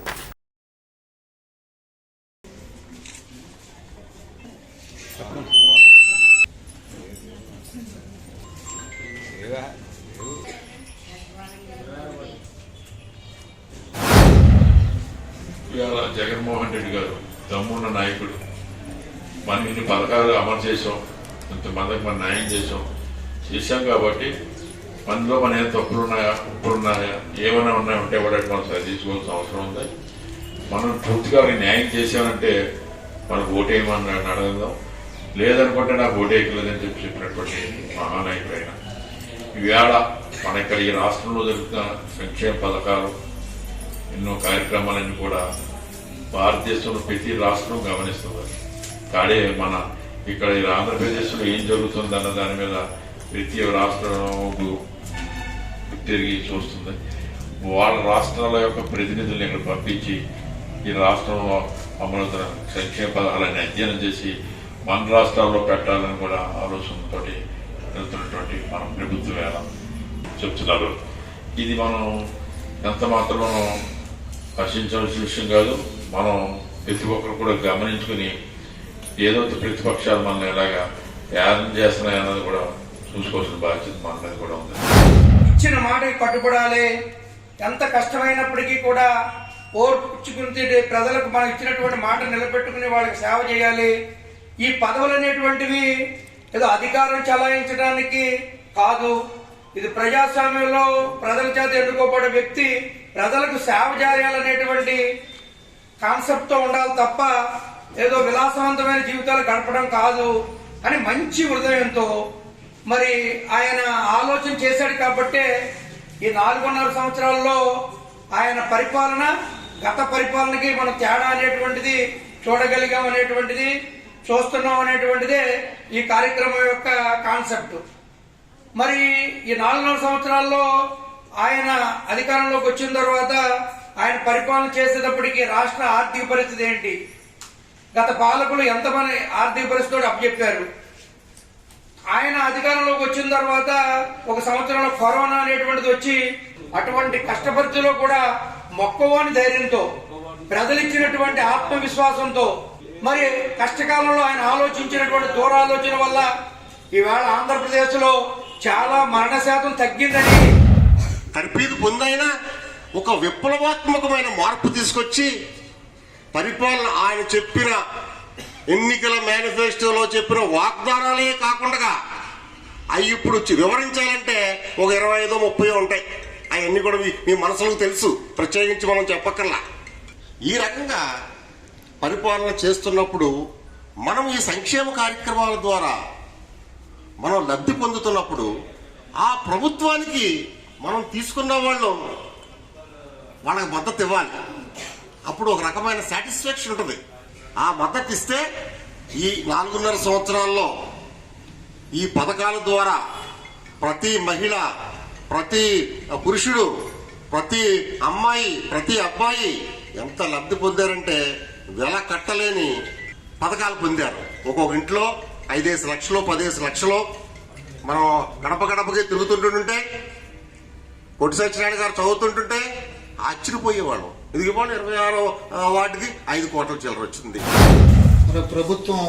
ఇవాళ జగన్మోహన్ రెడ్డి గారు దమ్మున్న నాయకుడు. మనం ఇన్ని పథకాలు అమలు చేసాం, ఇంతమందికి మనం న్యాయం చేసాం కాబట్టి మనలో మన ఏమైనా తప్పులున్నాయా, ఉప్పులున్నాయా, ఏమైనా ఉన్నాయంటే వాటికి మనం సరిదిద్దుకోవాల్సిన అవసరం ఉంది. మనం పూర్తిగా న్యాయం చేసామంటే మనకు ఓటేయమని అడగదాం, లేదనుకుంటే నాకు ఓటేయలేదని చెప్పినటువంటి మహానాయకుడైన ఈవేళ మన ఇక్కడ ఈ రాష్ట్రంలో జరుగుతున్న సంక్షేమ పథకాలు, ఎన్నో కార్యక్రమాలన్నీ కూడా భారతదేశంలో ప్రతి రాష్ట్రం గమనిస్తుంది. కాడే మన ఇక్కడ ఈ ఆంధ్రప్రదేశ్లో ఏం జరుగుతుంది అన్న దాని మీద ప్రతి రాష్ట్రం తిరిగి చూస్తుంది. వాళ్ళ రాష్ట్రాల యొక్క ప్రతినిధులను ఇక్కడ పంపించి ఈ రాష్ట్రంలో అమలుతున్న సంక్షేమ పథకాలన్నీ అధ్యయనం చేసి మన రాష్ట్రాల్లో పెట్టాలని కూడా ఆలోచనతో వెళ్తున్నటువంటి మన ప్రభుత్వం ఎలా చెప్తున్నారు. ఇది మనం ఎంత మాత్రం హర్షించవలసిన విషయం కాదు. మనం ప్రతి ఒక్కరు కూడా గమనించుకుని ఏదో ప్రతిపక్షాలు మనల్ని ఎలాగా యాదం చేస్తున్నాయన్నది కూడా చూసుకోవాల్సిన బాధ్యత మన మీద కూడా ఉంది. ఇచ్చిన మాటకి కట్టుబడాలి. ఎంత కష్టమైనప్పటికీ కూడా ఓర్పుచ్చుకుని ప్రజలకు మనం ఇచ్చినటువంటి మాట నిలబెట్టుకుని వాళ్ళకి సేవ చేయాలి. ఈ పదవులు అనేటువంటివి ఏదో అధికారం చలాయించడానికి కాదు. ఇది ప్రజాస్వామ్యంలో ప్రజల చేత ఎన్నుకోబడే వ్యక్తి ప్రజలకు సేవ చేయాలనేటువంటి కాన్సెప్ట్తో ఉండాలి తప్ప ఏదో విలాసవంతమైన జీవితాలు గడపడం కాదు అని మంచి హృదయంతో మరి ఆయన ఆలోచన చేశాడు. కాబట్టే ఈ 4.5 సంవత్సరాల్లో ఆయన పరిపాలన గత పరిపాలనకి మనం తేడా అనేటువంటిది చూడగలిగాం అనేటువంటిది, చూస్తున్నాం అనేటువంటిదే ఈ కార్యక్రమం యొక్క కాన్సెప్ట్. మరి ఈ 4.5 సంవత్సరాల్లో ఆయన అధికారంలోకి వచ్చిన తర్వాత ఆయన పరిపాలన చేసేటప్పటికి రాష్ట్ర ఆర్థిక పరిస్థితి ఏంటి, గత పాలకులు ఎంతమంది ఆర్థిక పరిస్థితులు అప్పచెప్పారు. ఆయన అధికారంలోకి వచ్చిన తర్వాత 1 సంవత్సరంలో కరోనా అనేటువంటిది వచ్చి అటువంటి కష్ట పరిస్థితుల్లో కూడా మొక్కవోని ధైర్యంతో, ప్రజలు ఇచ్చినటువంటి ఆత్మవిశ్వాసంతో, మరి కష్టకాలంలో ఆయన ఆలోచించినటువంటి దూరాలోచన వల్ల ఈవేళ ఆంధ్రప్రదేశ్లో చాలా మరణ శాతం తగ్గిందని తర్ఫీదు పొందైనా ఒక విప్లవాత్మకమైన మార్పు తీసుకొచ్చి పరిపాలన ఆయన చెప్పిన ఎన్నికల మేనిఫెస్టోలో చెప్పిన వాగ్దానాలే కాకుండా అవి ఇప్పుడు వివరించాలంటే ఒక 25-30 ఉంటాయి. అవన్నీ కూడా మీ మనసులకు తెలుసు, ప్రత్యేకించి మనం చెప్పక్కర్లా. ఈ రకంగా పరిపాలన చేస్తున్నప్పుడు మనం ఈ సంక్షేమ కార్యక్రమాల ద్వారా మనం లబ్ధి పొందుతున్నప్పుడు ఆ ప్రభుత్వానికి మనం తీసుకున్న వాళ్ళకి మద్దతు ఇవ్వాలి. అప్పుడు ఒక రకమైన సాటిస్ఫాక్షన్ ఉంటుంది. ఆ మద్దతు ఇస్తే ఈ 4.5 సంవత్సరాల్లో ఈ పథకాల ద్వారా ప్రతి మహిళ, ప్రతి పురుషుడు, ప్రతి అమ్మాయి, ప్రతి అబ్బాయి ఎంత లబ్ధి పొందారంటే వెల కట్టలేని పథకాలు పొందారు. ఒక్కొక్క ఇంట్లో 5 లక్షలు 10 లక్షలు. మనం గడప గడపకి తిరుగుతుంటుంటే కొట్టి సత్యనారాయణ గారు చదువుతుంటుంటే ఆశ్చర్యపోయేవాళ్ళం. ఇది కూడా 26వ వార్డుకి 5 కోట్ల చిల్లర వచ్చింది. మరి ప్రభుత్వం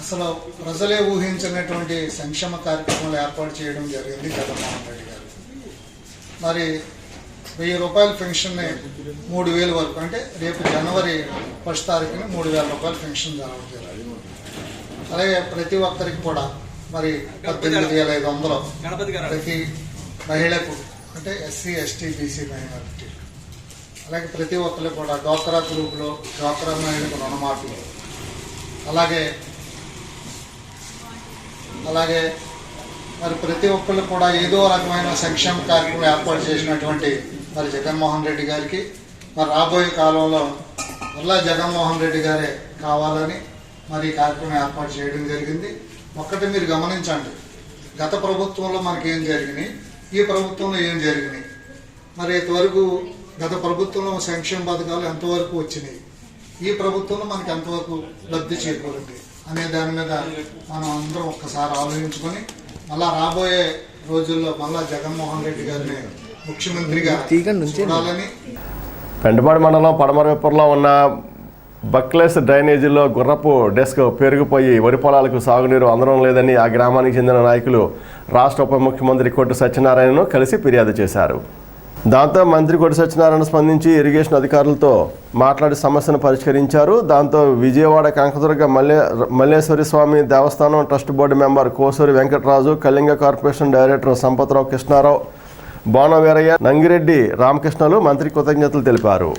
అసలు ప్రజలే ఊహించినటువంటి సంక్షేమ కార్యక్రమాలు ఏర్పాటు చేయడం జరిగింది జగన్మోహన్ రెడ్డి గారు. మరి 1000 రూపాయల పెన్షన్ని 3000 వరకు, అంటే రేపు జనవరి 1వ తారీఖున 3000 రూపాయల పెన్షన్ జరగడం. అలాగే ప్రతి ఒక్కరికి కూడా మరి 18,500 ప్రతి మహిళకు, అంటే ఎస్సీ ఎస్టీ బీసీ మైనారిటీ. అలాగే ప్రతి ఒక్కరికి కూడా డ్వాక్రా గ్రూపులో డ్వాక్రా మహిళలకు రుణమాఫీ. అలాగే మరి ప్రతి ఒక్కళ్ళు కూడా ఏదో రకమైన సంక్షేమ కార్యక్రమం ఏర్పాటు చేసినటువంటి మరి జగన్మోహన్ రెడ్డి గారికి మరి రాబోయే కాలంలో మళ్ళా జగన్మోహన్ రెడ్డి గారే కావాలని మరి ఈ కార్యక్రమం ఏర్పాటు చేయడం జరిగింది. ఒక్కటి మీరు గమనించండి, గత ప్రభుత్వంలో మనకి ఏం జరిగినాయి, ఈ ప్రభుత్వంలో ఏం జరిగినాయి, మరి ఇంతవరకు గత ప్రభుత్వంలో సంక్షేమ పథకాలు ఎంతవరకు వచ్చినాయి, ఈ ప్రభుత్వంలో మనకి ఎంతవరకు లబ్ధి చేకూరింది అనే దాని మీద మనం అందరం ఒక్కసారి ఆలోచించుకొని మళ్ళా రాబోయే రోజుల్లో మళ్ళా జగన్మోహన్ రెడ్డి గారిని ముఖ్యమంత్రిగా చూడాలని. పెంటపాడు మండలం పడమరవెప్పర్లో ఉన్న బక్లెస్ డ్రైనేజీలో గుర్రపు డెస్క్ పెరిగిపోయి వరి పొలాలకు సాగునీరు అందడం లేదని ఆ గ్రామానికి చెందిన నాయకులు రాష్ట్ర ఉప ముఖ్యమంత్రి కొట్టు సత్యనారాయణను కలిసి ఫిర్యాదు చేశారు. దాంతో మంత్రి కొట్టు సత్యనారాయణ స్పందించి ఇరిగేషన్ అధికారులతో మాట్లాడి సమస్యను పరిష్కరించారు. దాంతో విజయవాడ కనకదుర్గ మల్లేశ్వరి స్వామి దేవస్థానం trust board member Kosuri Venkataraju, Kalinga corporation director Sampatrao Krishnarao, Bana Veeraiah, Nangireddy రామకృష్ణలు మంత్రి కృతజ్ఞతలు తెలిపారు.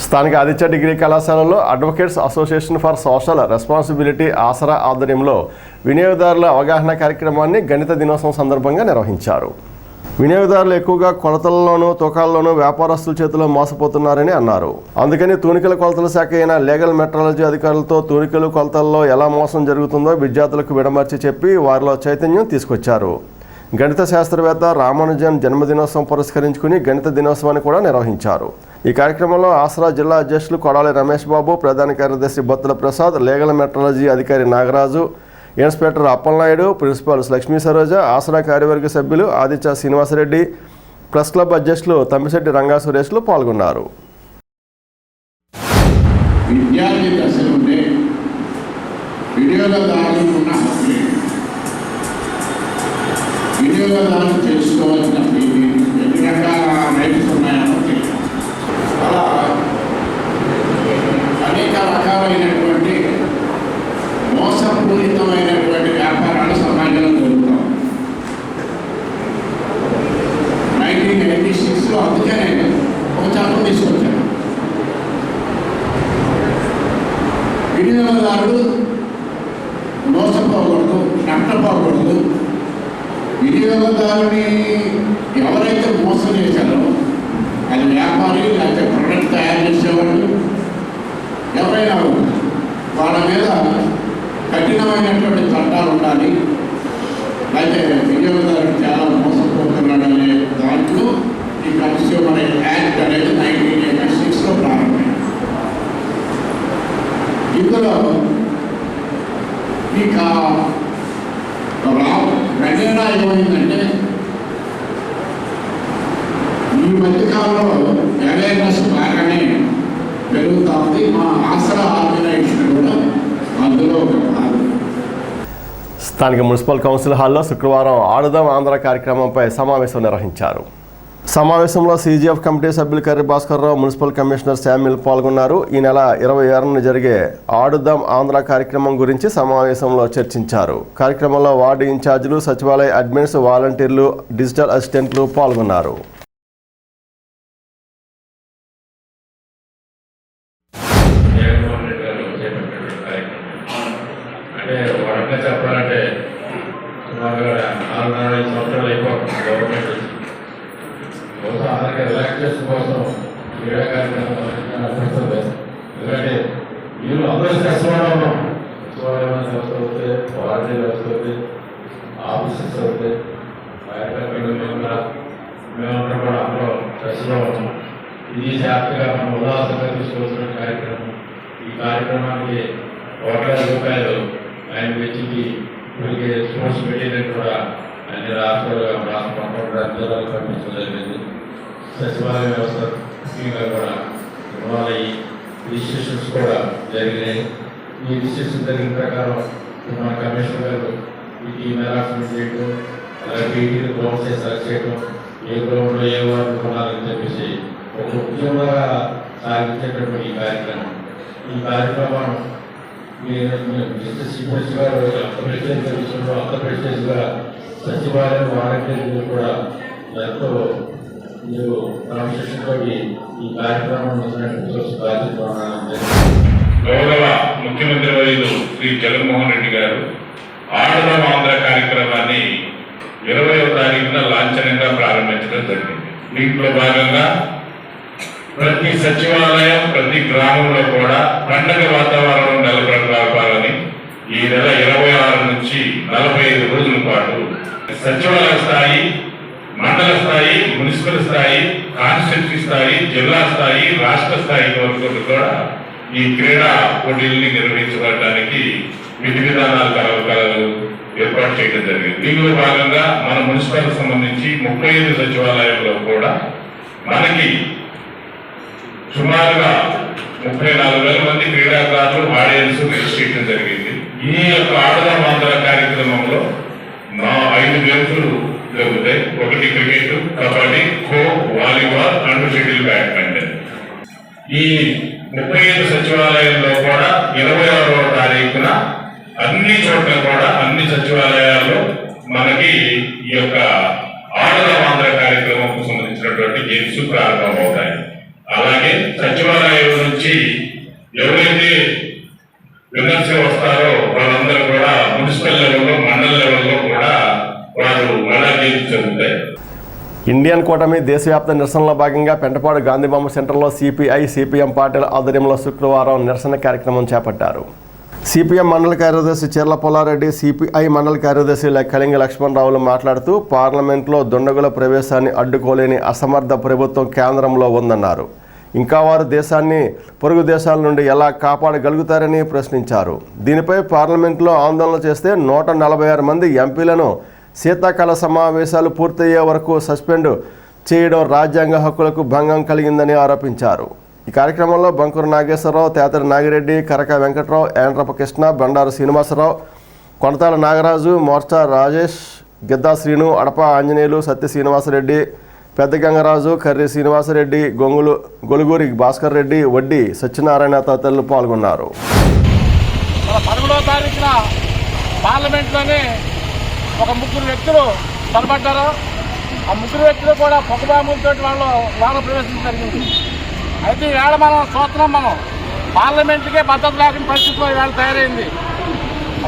స్థానిక ఆదిత్య డిగ్రీ కళాశాలలో advocates association for social responsibility Asara ఆధ్వర్యంలో వినియోగదారుల అవగాహన కార్యక్రమాన్ని గణిత దినోత్సవం సందర్భంగా నిర్వహించారు. వినియోగదారులు ఎక్కువగా కొలతల్లోనూ తూకాల్లోనూ వ్యాపారస్తుల చేతిలో మోసపోతున్నారని అన్నారు. అందుకని తూనికల కొలతల శాఖ అయిన లీగల్ మెట్రాలజీ అధికారులతో తూనికలు కొలతల్లో ఎలా మోసం జరుగుతుందో విద్యార్థులకు విడమర్చి చెప్పి వారిలో చైతన్యం తీసుకొచ్చారు. గణిత శాస్త్రవేత్త రామానుజన్ జన్మదినోత్సవం పురస్కరించుకుని గణిత దినోత్సవాన్ని కూడా నిర్వహించారు. ఈ కార్యక్రమంలో ఆసరా జిల్లా అధ్యక్షులు కొడాలి రమేష్ బాబు, ప్రధాన కార్యదర్శి బొత్తల ప్రసాద్, లీగల్ మెట్రాలజీ అధికారి నాగరాజు, ఇన్స్పెక్టర్ అప్పలనాయుడు, ప్రిన్సిపాల్ లక్ష్మీ సరోజ, ఆసరా కార్యవర్గ సభ్యులు ఆదిత్య శ్రీనివాసరెడ్డి, ప్రెస్ క్లబ్ అధ్యక్షులు తమ్మిశెట్టి రంగా సురేష్లు పాల్గొన్నారు. విద్యార్థి దశ నుండే వినియోగదారులకు ఉన్న హక్కులు, వినియోగదారులు తెలుసుకోవాల్సిన ఎన్ని రకాల రైట్స్ ఉన్నాయో అలా అనేక రకాలైనటువంటి మోసపూరితమైనటువంటి వ్యాపారాలు సమాజంలో జరుగుతాం. 1996లో అందుకనే ఒక చట్టం తీసుకొచ్చాను. వినియోగదారుడు మోసపోకూడదు, నష్టపోకూడదు. వినియోగదారుని ఎవరైతే మోసం చేశారో అది వ్యాపారి, లేకపోతే ప్రొడక్ట్ తయారు చేసేవాళ్ళు ఎవరైనా వాళ్ళ మీద కఠినమైనటువంటి చట్టాలు ఉండాలి. అయితే వినియోగదారుడు చాలా మోసపోతున్నాడనే దాంట్లో ఈ కన్స్యూమర్ యాక్ట్ అనేది 1986లో ప్రారంభమైంది. స్థానిక మున్సిపల్ కౌన్సిల్ హాల్లో శుక్రవారం ఆడుదాం ఆంధ్ర కార్యక్రమంపై సమావేశం నిర్వహించారు. సమావేశంలో సీజీఎఫ్ కమిటీ సభ్యులు Karri Bhaskarrao, municipal commissioner Samuel పాల్గొన్నారు. ఈ నెల 26న జరిగే ఆడుదాం ఆంధ్ర కార్యక్రమం గురించి సమావేశంలో చర్చించారు. కార్యక్రమంలో వార్డు ఇన్ఛార్జీలు, సచివాలయ అడ్మిన్స్, వాలంటీర్లు, డిజిటల్ అసిస్టెంట్లు పాల్గొన్నారు. చెప్పాలంటే సుమారుగా 4-5 సంవత్సరాలు అయిపోతుంది గవర్నమెంట్ బహుశా అందరికీ రిలాక్సేషన్ కోసం క్రీడా కార్యక్రమం అనిపిస్తుంది. ఎందుకంటే వీళ్ళు అందరూ సచివాలయం ఉన్నాం, సచివాలయం వ్యవస్థ అవుతాయి, వాలంటీర్ వ్యవస్థ అవుతాయి, ఆఫీసెస్ అవుతాయి, మేమంతా కూడా అందులో టచ్లో ఉన్నాం. ఇది జాగ్రత్తగా మనం ఉల్లాసంగా తీసుకోవాల్సిన కార్యక్రమం. ఈ కార్యక్రమానికి ₹1,00,000 ఆయన వెచ్చికి ఇప్పటికే స్పోర్ట్స్ మెటీరియల్ కూడా అన్ని రాష్ట్రాలు జిల్లాలకు పంపించడం జరిగింది. సచివాలయ వ్యవస్థ ముఖ్యంగా కూడా ఇన్వాల్వ్ అయ్యి రిజిస్ట్రేషన్స్ కూడా జరిగినాయి. ఈ రిజిస్ట్రేషన్ జరిగిన ప్రకారం మన కమిషనర్ గారు ఈ అలాట్మెంట్ చేయడం, అలాగే పీటీలు గ్రౌండ్స్ సెలెక్ట్ చేయడం, ఏ గ్రౌండ్లో ఏ వార్డు కొనాలని చెప్పేసి ఒక ఉద్యమంగా సాగించేటటువంటి ఈ కార్యక్రమం. ఈ కార్యక్రమం అంతర్ప్రదేశ్గా సచివాలయం వాలంటీర్లు కూడా ఎంతో మీరు క్రమశిక్షణతో ఈ కార్యక్రమం బాధ్యత. గౌరవ ముఖ్యమంత్రి వర్యులు శ్రీ జగన్మోహన్ రెడ్డి గారు ఆడుదాం ఆంధ్ర కార్యక్రమాన్ని 20వ తారీఖున లాంఛనంగా ప్రారంభించడం జరిగింది. దీంట్లో భాగంగా ప్రతి సచివాలయం, ప్రతి గ్రామంలో కూడా పండగ వాతావరణం నెలకొల్పాలని ఈ నెల 26 నుంచి 45 రోజుల పాటు సచివాలయ స్థాయి, మండల స్థాయి, మున్సిపల్ స్థాయి, కాన్స్టిట్యూన్సీ స్థాయి, జిల్లా స్థాయి, రాష్ట్ర స్థాయి వరకు కూడా ఈ క్రీడా పోటీల్ని నిర్వహించడానికి విధి విధానాలు ఏర్పాటు చేయడం జరిగింది. దీనిలో భాగంగా మన మున్సిపల్ సంబంధించి 35 సచివాలయాల్లో కూడా మనకి సుమారుగా 34,000 మంది క్రీడాకారులు, ఆడియన్స్ రిజిస్ట్రేషన్ జరిగింది. ఈ యొక్క ఆడుదాం ఆంధ్ర కార్యక్రమంలో 5 గేమ్స్లు జరుగుతాయి. ఒకటి cricket, kabaddi, kho, volleyball and shuttle badminton. ఈ 35 సచివాలయాల్లో కూడా 26వ తారీఖున అన్ని చోట్ల కూడా అన్ని సచివాలయాల్లో మనకి ఈ యొక్క ఆడుదాం ఆంధ్ర కార్యక్రమంకు సంబంధించినటువంటి గేమ్స్ ప్రారంభమవుతాయి. అలాగే సచివాలయం నుంచి ఎవరైతే విన్నర్స్ వస్తారో వాళ్ళందరూ కూడా మున్సిపల్ లెవెల్లో, మండల లెవెల్లో కూడా వారు మళ్ళా గేమ్స్ జరుగుతాయి. ఇండియన్ కూటమి దేశవ్యాప్త నిరసనలో భాగంగా పెంటపాడు గాంధీబొమ్మ సెంటర్లో సిపిఐ, సిపిఎం పార్టీల ఆధ్వర్యంలో శుక్రవారం నిరసన కార్యక్రమం చేపట్టారు. సిపిఎం మండల కార్యదర్శి చీర్ల పుల్లారెడ్డి, సిపిఐ మండల కార్యదర్శి కలింగ లక్ష్మణరావులు మాట్లాడుతూ పార్లమెంట్లో దుండగుల ప్రవేశాన్ని అడ్డుకోలేని అసమర్థ ప్రభుత్వం కేంద్రంలో ఉందన్నారు. ఇంకా వారు దేశాన్ని పొరుగు దేశాల నుండి ఎలా కాపాడగలుగుతారని ప్రశ్నించారు. దీనిపై పార్లమెంట్లో ఆందోళన చేస్తే 146 మంది ఎంపీలను శీతాకాల సమావేశాలు పూర్తయ్యే వరకు సస్పెండ్ చేయడం రాజ్యాంగ హక్కులకు భంగం కలిగిందని ఆరోపించారు. ఈ కార్యక్రమంలో బంకూరు నాగేశ్వరరావు, తేతరి నాగిరెడ్డి, కరక వెంకట్రావు, ఏండ్రప కృష్ణ, బండారు శ్రీనివాసరావు, కొనతాల నాగరాజు, మోర్చా రాజేష్, గిద్దా శ్రీను, అడప ఆంజనేయులు, సత్య శ్రీనివాసరెడ్డి, పెద్ద గంగరాజు, కర్రి శ్రీనివాసరెడ్డి, గొలుగూరి భాస్కర్ రెడ్డి, వడ్డీ సత్యనారాయణ తదితరులు పాల్గొన్నారు. 11వ తారీఖున పార్లమెంట్లోనే ఒక 3 వ్యక్తులు చొరబడ్డారు. ఆ 3 వ్యక్తులు కూడా పొగబాంబులతో వాళ్ళు లోన ప్రవేశించడం జరిగింది. అయితే ఈవేళ మనం చూస్తున్నాం, మనం పార్లమెంట్కే భద్రత లేకుండా పరిస్థితిలో ఈవేళ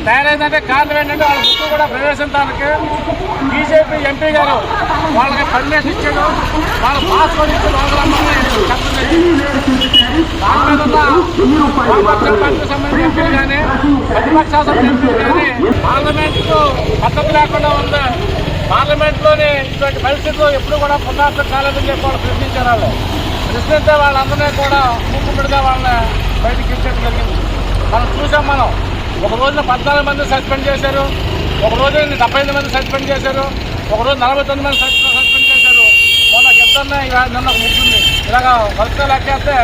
తయారైందంటే కారణం ఏంటంటే వాళ్ళ ముగ్గురు కూడా ప్రవేశించడానికి బీజేపీ ఎంపీ గారు వాళ్ళకి పర్మిషన్ ఇచ్చాడు. వాళ్ళు పాస్పోర్ట్ ఇచ్చి లోపలమ్మని చెప్పడం జరిగింది. దాని మీద పార్టీకి సంబంధించిన ఎంపీలు కానీ, ప్రతిపక్ష ఎంపీలు కానీ పార్లమెంట్కు భద్రత లేకుండా ఉంది. పార్లమెంట్లోనే ఇటువంటి పరిస్థితుల్లో ఎప్పుడు కూడా పునరావృతం కాలేదని చెప్పి వాళ్ళు ప్రశ్నించారు. వాళ్ళు ప్రశ్నిస్తే వాళ్ళందరినీ కూడా మూకుమ్మడిగా వాళ్ళని బయటకు ఇచ్చేయడం జరిగింది. మనం చూసాం. మనం ఒక రోజున 14 మంది సస్పెండ్ చేశారు, ఒక రోజు 78 మంది సస్పెండ్ చేశారు, ఒక రోజు 49 మంది సస్పెండ్ చేశారు. మొన్న ఇద్దరిని నిన్న ముగ్గురిని ఇలాగా వరుసగా లెక్కేస్తే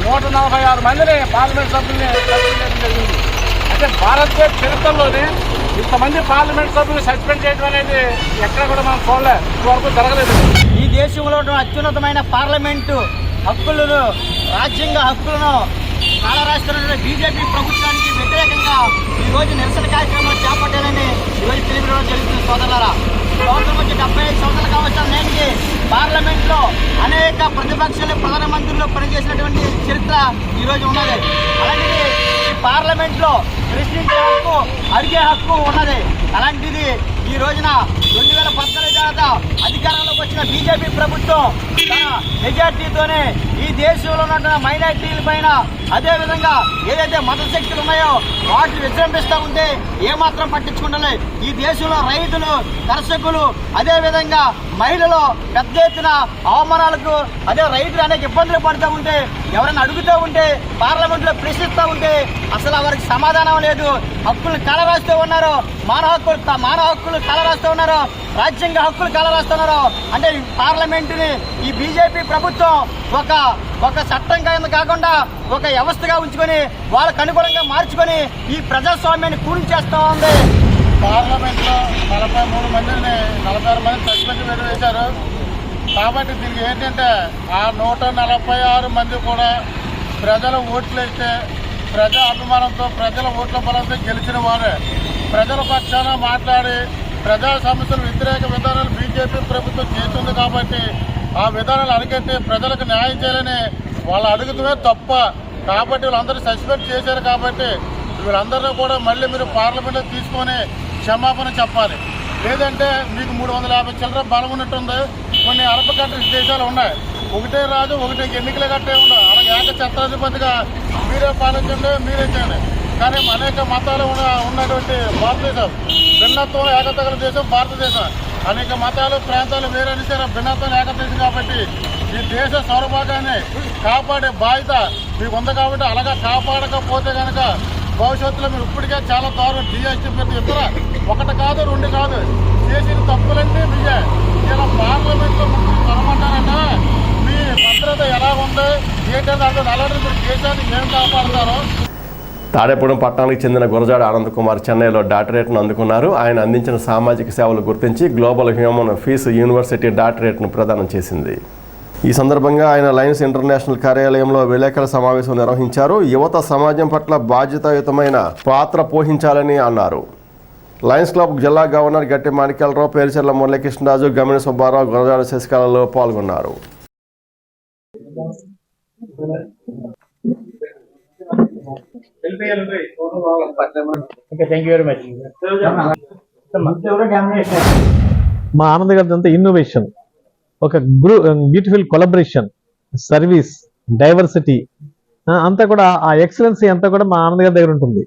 146 మందిని పార్లమెంట్ సభ్యుల్ని సస్పెండ్ చేయడం జరిగింది. అంటే భారతదేశ చరిత్రలోనే ఇంతమంది పార్లమెంట్ సభ్యులు సస్పెండ్ చేయడం అనేది ఎక్కడ కూడా మనం చూడలే, ఇంతవరకు జరగలేదు. ఈ దేశంలో అత్యున్నతమైన పార్లమెంటు హక్కులను, రాజ్యాంగ హక్కులను కాలరాస్తున్న బీజేపీ ప్రభుత్వానికి వ్యతిరేకంగా ఈరోజు నిరసన కార్యక్రమాలు చేపట్టాలని ఈరోజు తెలియడం జరుగుతుంది. సోదరులారా, సంవత్సరం వచ్చి 75 సంవత్సరాలు కావచ్చు నేటికి పార్లమెంట్లో అనేక ప్రతిపక్షాలు ప్రధానమంత్రులు పనిచేసినటువంటి చరిత్ర ఈరోజు ఉన్నది. అలాంటిది ఈ పార్లమెంట్లో ప్రశ్నించే హక్కు, అడిగే హక్కు ఉన్నది. అలాంటిది ఈ రోజున 2014 తర్వాత అధికారంలోకి వచ్చిన బీజేపీ ప్రభుత్వం తన మెజార్టీతోనే ఈ దేశంలో ఉన్న మైనారిటీల పైన, అదేవిధంగా ఏదైతే మత శక్తులు ఉన్నాయో వాటిని విజృంభిస్తూ ఉంటే ఏమాత్రం పట్టించుకుంటలే. ఈ దేశంలో రైతులు, కర్షకులు, అదేవిధంగా మహిళలు పెద్ద ఎత్తున అవమానాలకు, అదే రైతులు అనేక ఇబ్బందులు పడుతూ ఉంటే, ఎవరైనా అడుగుతూ ఉంటే, పార్లమెంట్లో ప్రశ్నిస్తూ ఉంటే అసలు వారికి సమాధానం లేదు. హక్కులు కలరాస్తూ ఉన్నారు, మానవ హక్కులు కలరాస్తూ ఉన్నారు, రాజ్యాంగ హక్కులు కలరాస్తున్నారు. అంటే పార్లమెంటుని ఈ బీజేపీ ప్రభుత్వం ఒక చట్టం కాకుండా ఒక వ్యవస్థగా ఉంచుకొని వాళ్ళకు అనుగుణంగా మార్చుకొని ఈ ప్రజాస్వామ్యాన్ని కూల్చేస్తూ ఉంది. పార్లమెంట్లో 43 మందిని 46 మంది సస్పెండ్ వేశారు. కాబట్టి దీనికి ఏంటంటే ఆ 146 మంది కూడా ప్రజల ఓట్లు వేస్తే, ప్రజా అభిమానంతో, ప్రజల ఓట్ల బలంతో గెలిచిన వారే. ప్రజల పక్షాన మాట్లాడి ప్రజా సమస్యలు, వ్యతిరేక విధానాలు బీజేపీ ప్రభుత్వం చేస్తుంది. కాబట్టి ఆ విధానాలు అరికట్టి ప్రజలకు న్యాయం చేయాలని వాళ్ళు అడుగుతూనే తప్ప. కాబట్టి వీళ్ళందరూ సస్పెండ్ చేశారు. కాబట్టి వీళ్ళందరినీ కూడా మళ్ళీ మీరు పార్లమెంట్లో తీసుకొని క్షమాపణ చెప్పాలి. లేదంటే మీకు 350 చిల్లర బలం ఉన్నట్టుంది. కొన్ని అరబ్ కంట్రీస్ దేశాలు ఉన్నాయి, ఒకటే రాజు ఒకటే ఎన్నికలు కట్టే ఉన్నాయి. అలాగే ఏకఛత్రాధిపతిగా మీరే పాలించండి, మీరే చేయండి. కానీ అనేక మతాలు ఉన్నటువంటి భారతదేశం, భిన్నత్వం ఏకతగల దేశం భారతదేశం. అనేక మతాలు, ప్రాంతాలు వేరే భిన్నత్వం ఏకదేశం. కాబట్టి ఈ దేశ సౌరభాగాన్ని కాపాడే బాధ్యత మీకు ఉంది. కాబట్టి అలాగా కాపాడకపోతే కనుక భవిష్యత్తులో మీరు ఇప్పటికే చాలా దారుణం జిఎస్టీ ప్రతి ఇతర ఒకటి కాదు, 2 కాదు చేసిన తప్పులన్నీ మీయే. ఇలా పార్లమెంట్లో ముఖ్యం కనమంటారంటే మీ భద్రత ఎలా ఉంది ఏంటంటే అక్కడ అలాంటి మీరు దేశాన్ని ఏం కాపాడుతారో. తాడేపూడెం పట్టణానికి చెందిన గురజాడ ఆనంద్ కుమార్ చెన్నైలో డాక్టరేట్ను అందుకున్నారు. ఆయన అందించిన సామాజిక సేవలు గుర్తించి గ్లోబల్ హ్యూమన్ పీస్ యూనివర్సిటీ డాక్టరేట్ను ప్రదానం చేసింది. ఈ సందర్భంగా ఆయన లయన్స్ ఇంటర్నేషనల్ కార్యాలయంలో విలేకరుల సమావేశం నిర్వహించారు. యువత సమాజం పట్ల బాధ్యతాయుతమైన పాత్ర పోషించాలని అన్నారు. లయన్స్ క్లబ్ జిల్లా గవర్నర్ గట్టి మాణిక్యాలరావు, పేరుచెర్ల మురళీకృష్ణరాజు, గమిడి సుబ్బారావు, గురజాడ శశికళలో పాల్గొన్నారు. మా ఆనంద్ గారి అంతా ఇన్నోవేషన్, ఒక బ్యూటిఫుల్ కొలాబరేషన్, సర్వీస్, డైవర్సిటీ అంతా కూడా, ఆ ఎక్సలెన్సీ అంతా కూడా మా ఆనంద్ గారి దగ్గర ఉంటుంది.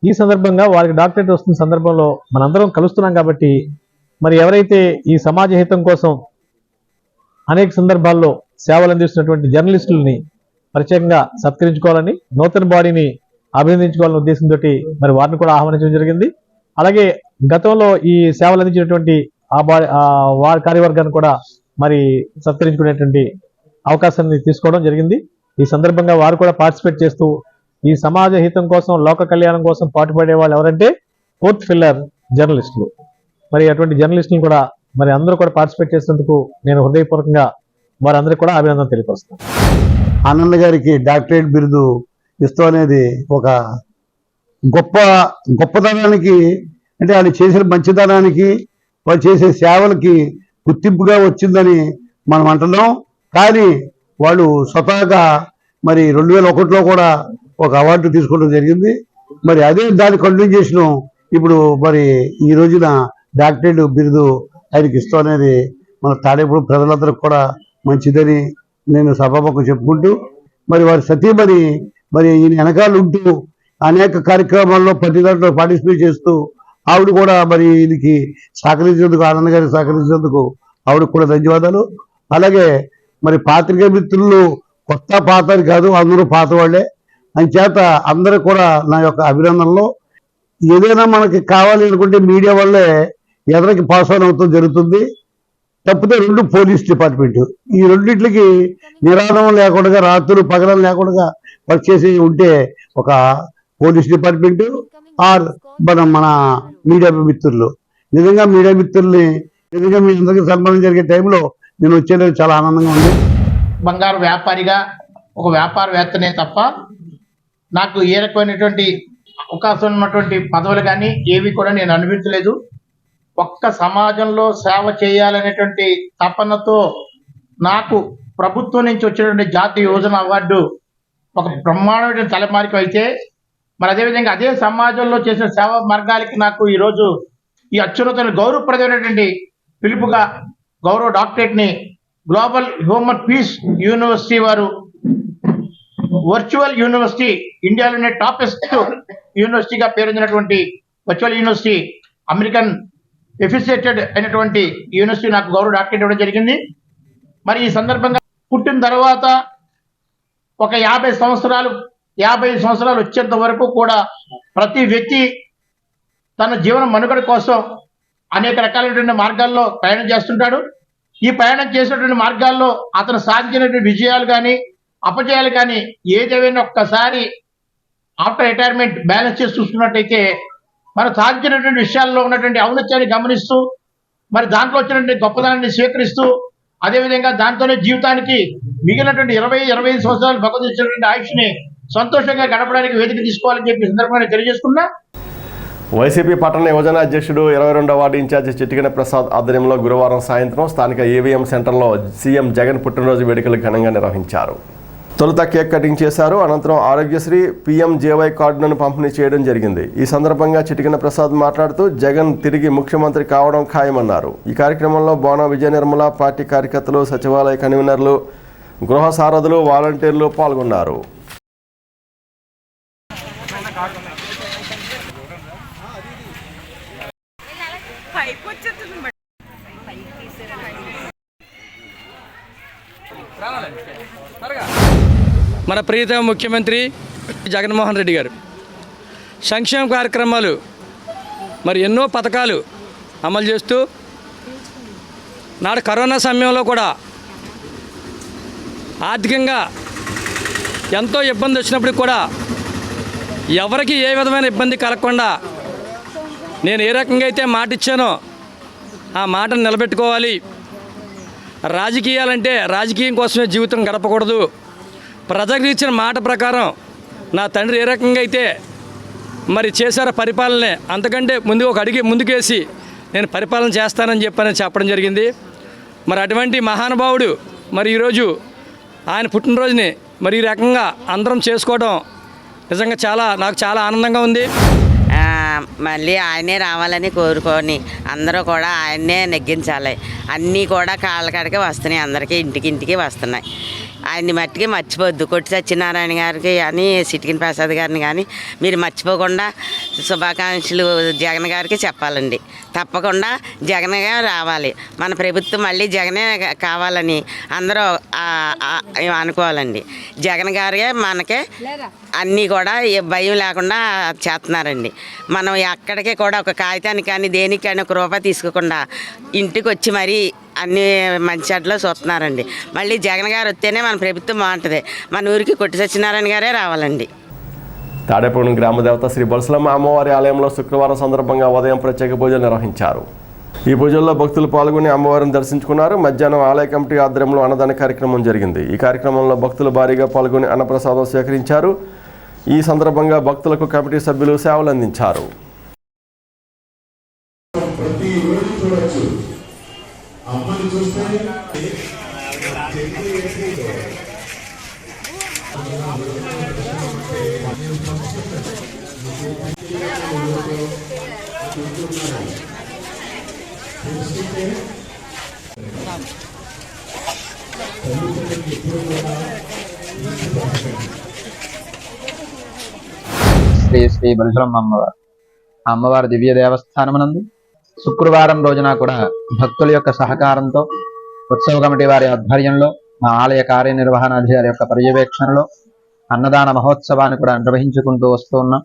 ఈ సందర్భంగా వారికి డాక్టరేట్ వస్తున్న సందర్భంలో మనందరం కలుస్తున్నాం. కాబట్టి మరి ఎవరైతే ఈ సమాజ హితం కోసం అనేక సందర్భాల్లో సేవలు అందిస్తున్నటువంటి జర్నలిస్టులని ప్రత్యేకంగా సత్కరించుకోవాలని, నూతన బాడీని అభినందించుకోవాలనే ఉద్దేశంతో మరి వారిని కూడా ఆహ్వానించడం జరిగింది. అలాగే గతంలో ఈ సేవలు అందించినటువంటి వారి కార్యవర్గాన్ని కూడా మరి సత్కరించుకునేటువంటి అవకాశాన్ని తీసుకోవడం జరిగింది. ఈ సందర్భంగా వారు కూడా పార్టిసిపేట్ చేస్తూ ఈ సమాజ హితం కోసం, లోక కళ్యాణం కోసం పాటుపడే వాళ్ళు ఎవరంటే 4th పిల్లర్ జర్నలిస్టులు. మరి అటువంటి జర్నలిస్టులు కూడా మరి అందరూ కూడా పార్టిసిపేట్ చేసినందుకు నేను హృదయపూర్వకంగా వారందరికీ కూడా అభినందన తెలియపరుస్తాను. ఆనంద్ గారికి డాక్టరేట్ బిరుదు ఇస్తూ అనేది ఒక గొప్పతనానికి, అంటే వాళ్ళు చేసిన మంచితనానికి, వాళ్ళు చేసే సేవలకి గుర్తింపుగా వచ్చిందని మనం అంటున్నాం. కానీ వాళ్ళు స్వతహాగా మరి 2001లో కూడా ఒక అవార్డు తీసుకోవడం జరిగింది. మరి అదే దాని కంటిన్యూషన్ ఇప్పుడు మరి ఈ రోజున డాక్టరేట్ బిరుదు ఆయనకి ఇస్తూ అనేది మన తాడేపూడి ప్రజలందరికీ కూడా మంచిదని నేను సభాముఖంగా చెప్పుకుంటూ, మరి వారి సతీమణి మరి ఈయన వెనకాల ఉంటూ అనేక కార్యక్రమాల్లో ప్రతి దాంట్లో పార్టిసిపేట్ చేస్తూ ఆవిడ కూడా మరి ఈయనకి సహకరించేందుకు, ఆనంద్ గారికి సహకరించేందుకు ఆవిడకు కూడా ధన్యవాదాలు. అలాగే మరి పాత్రికేయ మిత్రులు కొత్త పాత అని కాదు, అందరూ పాత వాళ్ళే. అంచేత అందరూ కూడా నా యొక్క అభినందనలు. ఏదైనా మనకి కావాలి అనుకుంటే మీడియా వల్లే ఎదరికి పాస్ ఆన్ అవుతూ జరుగుతుంది. తప్పితే 2 పోలీస్ డిపార్ట్మెంట్, ఈ రెండింటికి నిరాదం లేకుండా, రాత్రులు పగలం లేకుండా వర్క్ చేసి ఉంటే ఒక పోలీస్ డిపార్ట్మెంట్, ఆర్ మన మీడియా మిత్రులు. నిజంగా మీడియా మిత్రుల్ని నిజంగా మీ అందరికీ సన్మానం జరిగే టైంలో నేను వచ్చేది చాలా ఆనందంగా ఉంది. బంగారు వ్యాపారిగా ఒక వ్యాపారవేత్తనే తప్ప నాకు ఏ రకమైనటువంటి అవకాశం ఉన్నటువంటి పదవులు కానీ ఏవి కూడా నేను అనుభవించలేదు. ఒక్క సమాజంలో సేవ చేయాలనేటువంటి తపనతో నాకు ప్రభుత్వం నుంచి వచ్చినటువంటి జాతీయ యోజన అవార్డు ఒక బ్రహ్మాండమైన తలమారికం అయితే, మరి అదేవిధంగా అదే సమాజంలో చేసిన సేవా మార్గాలకి నాకు ఈరోజు ఈ అత్యున్నతమైన గౌరవప్రదమైనటువంటి పిలుపుగా గౌరవ డాక్టరేట్ని గ్లోబల్ హ్యూమన్ పీస్ యూనివర్సిటీ వారు వర్చువల్ యూనివర్సిటీ, ఇండియాలోనే టాపెస్ట్ యూనివర్సిటీగా పేరొందినటువంటి వర్చువల్ యూనివర్సిటీ, అమెరికన్ ఎఫిసియేటెడ్ అయినటువంటి యూనివర్సిటీ నాకు గౌరవ డాక్టరేట్ ఇవ్వడం జరిగింది. మరి ఈ సందర్భంగా పుట్టిన తర్వాత ఒక 50 సంవత్సరాలు వచ్చేంత వరకు కూడా ప్రతి వ్యక్తి తన జీవన మనుగడ కోసం అనేక రకాలైనటువంటి మార్గాల్లో ప్రయాణం చేస్తుంటాడు. ఈ ప్రయాణం చేసినటువంటి మార్గాల్లో అతను సాధించినటువంటి విజయాలు కానీ అపజయాలు కానీ ఏదేమైనా ఒక్కసారి ఆఫ్టర్ రిటైర్మెంట్ బ్యాలెన్స్ చేసి చూసుకున్నట్టయితే మనం సాధించినటువంటి విషయాల్లో ఉన్నటువంటి ఔన్నత్యాన్ని గమనిస్తూ, మరి దాంట్లో వచ్చినటువంటి గొప్పదనాన్ని స్వీకరిస్తూ, అదేవిధంగా దాంతోనే జీవితానికి మిగిలినటువంటి 20-25 సంవత్సరాలు భగవంతుడు ఇచ్చినటువంటి ఆయుష్ని సంతోషంగా గడపడానికి వేదిక తీసుకోవాలని చెప్పి సందర్భంగా తెలియజేసుకున్నా. వైసీపీ పట్టణ యువజన అధ్యక్షుడు 22వ వార్డు ఇన్ఛార్జి చిట్టికన ప్రసాద్ ఆధ్వర్యంలో గురువారం సాయంత్రం స్థానిక ఏవిఎం సెంటర్లో సీఎం జగన్ పుట్టినరోజు వేడుకలు ఘనంగా నిర్వహించారు. తొలుత కేక్ కటింగ్ చేశారు. అనంతరం ఆరోగ్యశ్రీ PMJY కార్డులను పంపిణీ చేయడం జరిగింది. ఈ సందర్భంగా చిట్టికన ప్రసాద్ మాట్లాడుతూ జగన్ తిరిగి ముఖ్యమంత్రి కావడం ఖాయమన్నారు. ఈ కార్యక్రమంలో బోనా విజయ నిర్మల, పార్టీ కార్యకర్తలు, సచివాలయ కన్వీనర్లు, గృహ సారథులు, వాలంటీర్లు పాల్గొన్నారు. మన ప్రియతమ ముఖ్యమంత్రి జగన్మోహన్ రెడ్డి గారు సంక్షేమ కార్యక్రమాలు మరి ఎన్నో పథకాలు అమలు చేస్తూ నాడు కరోనా సమయంలో కూడా ఆర్థికంగా ఎంతో ఇబ్బంది వచ్చినప్పటికి కూడా ఎవరికి ఏ విధమైన ఇబ్బంది కలగకుండా నేను ఏ రకంగా అయితే మాట ఇచ్చానో ఆ మాటను నిలబెట్టుకోవాలి. రాజకీయాలంటే రాజకీయం కోసమే జీవితం గడపకూడదు. ప్రజలకు ఇచ్చిన మాట ప్రకారం నా తండ్రి ఏ రకంగా అయితే మరి చేశారో పరిపాలనే అంతకంటే ముందు ఒక అడిగి ముందుకేసి నేను పరిపాలన చేస్తానని చెప్పడం జరిగింది. మరి అటువంటి మహానుభావుడు మరి ఈరోజు ఆయన పుట్టినరోజుని మరి ఈ రకంగా అందరం చేసుకోవడం నిజంగా నాకు చాలా ఆనందంగా ఉంది. మళ్ళీ ఆయనే రావాలని కోరుకొని అందరూ కూడా ఆయన్నే నెగ్గించాలి. అన్నీ కూడా కాళ్ళ కాడికే వస్తున్నాయి, అందరికీ ఇంటికి వస్తున్నాయి. ఆయన్ని మట్టికి మర్చిపోద్దు. కొట్టి సత్యనారాయణ గారికి కానీ చిట్టికన ప్రసాద్ గారిని కానీ మీరు మర్చిపోకుండా శుభాకాంక్షలు జగన్ గారికి చెప్పాలండి. తప్పకుండా జగన్ గారు రావాలి, మన ప్రభుత్వం మళ్ళీ జగనే కావాలని అందరూ అనుకోవాలండి. జగన్ గారే మనకే అన్నీ కూడా భయం లేకుండా చేస్తున్నారండి. మనం ఎక్కడికి కూడా ఒక కాగితానికి కానీ దేనికి కానీ ఒక రూపాయి తీసుకోకుండా ఇంటికి వచ్చి మరీ అన్ని మంచి చెడ్లో చూస్తున్నారండి. మళ్ళీ జగన్ గారు వస్తేనే మన ప్రభుత్వం బాగుంటుంది. మన ఊరికి కొట్టి సత్యనారాయణ గారే రావాలండి. తాడేపల్లి గ్రామదేవత శ్రీ బొలసలమ్మ అమ్మవారి ఆలయంలో శుక్రవారం సందర్భంగా ఉదయం ప్రత్యేక పూజలు నిర్వహించారు. ఈ పూజల్లో భక్తులు పాల్గొని అమ్మవారిని దర్శించుకున్నారు. మధ్యాహ్నం ఆలయ కమిటీ ఆధ్వర్యంలో అన్నదాన కార్యక్రమం జరిగింది. ఈ కార్యక్రమంలో భక్తులు భారీగా పాల్గొని అన్నప్రసాదం స్వీకరించారు. ఈ సందర్భంగా భక్తులకు కమిటీ సభ్యులు సేవలు అందించారు. శ్రీ బొలసలమ్మ అమ్మవారి దివ్య దేవస్థానమునందు శుక్రవారం రోజున కూడా భక్తుల యొక్క సహకారంతో ఉత్సవ కమిటీ వారి ఆధ్వర్యంలో మా ఆలయ కార్యనిర్వహణాధికారి యొక్క పర్యవేక్షణలో అన్నదాన మహోత్సవాన్ని కూడా నిర్వహించుకుంటూ వస్తూ ఉన్నాం.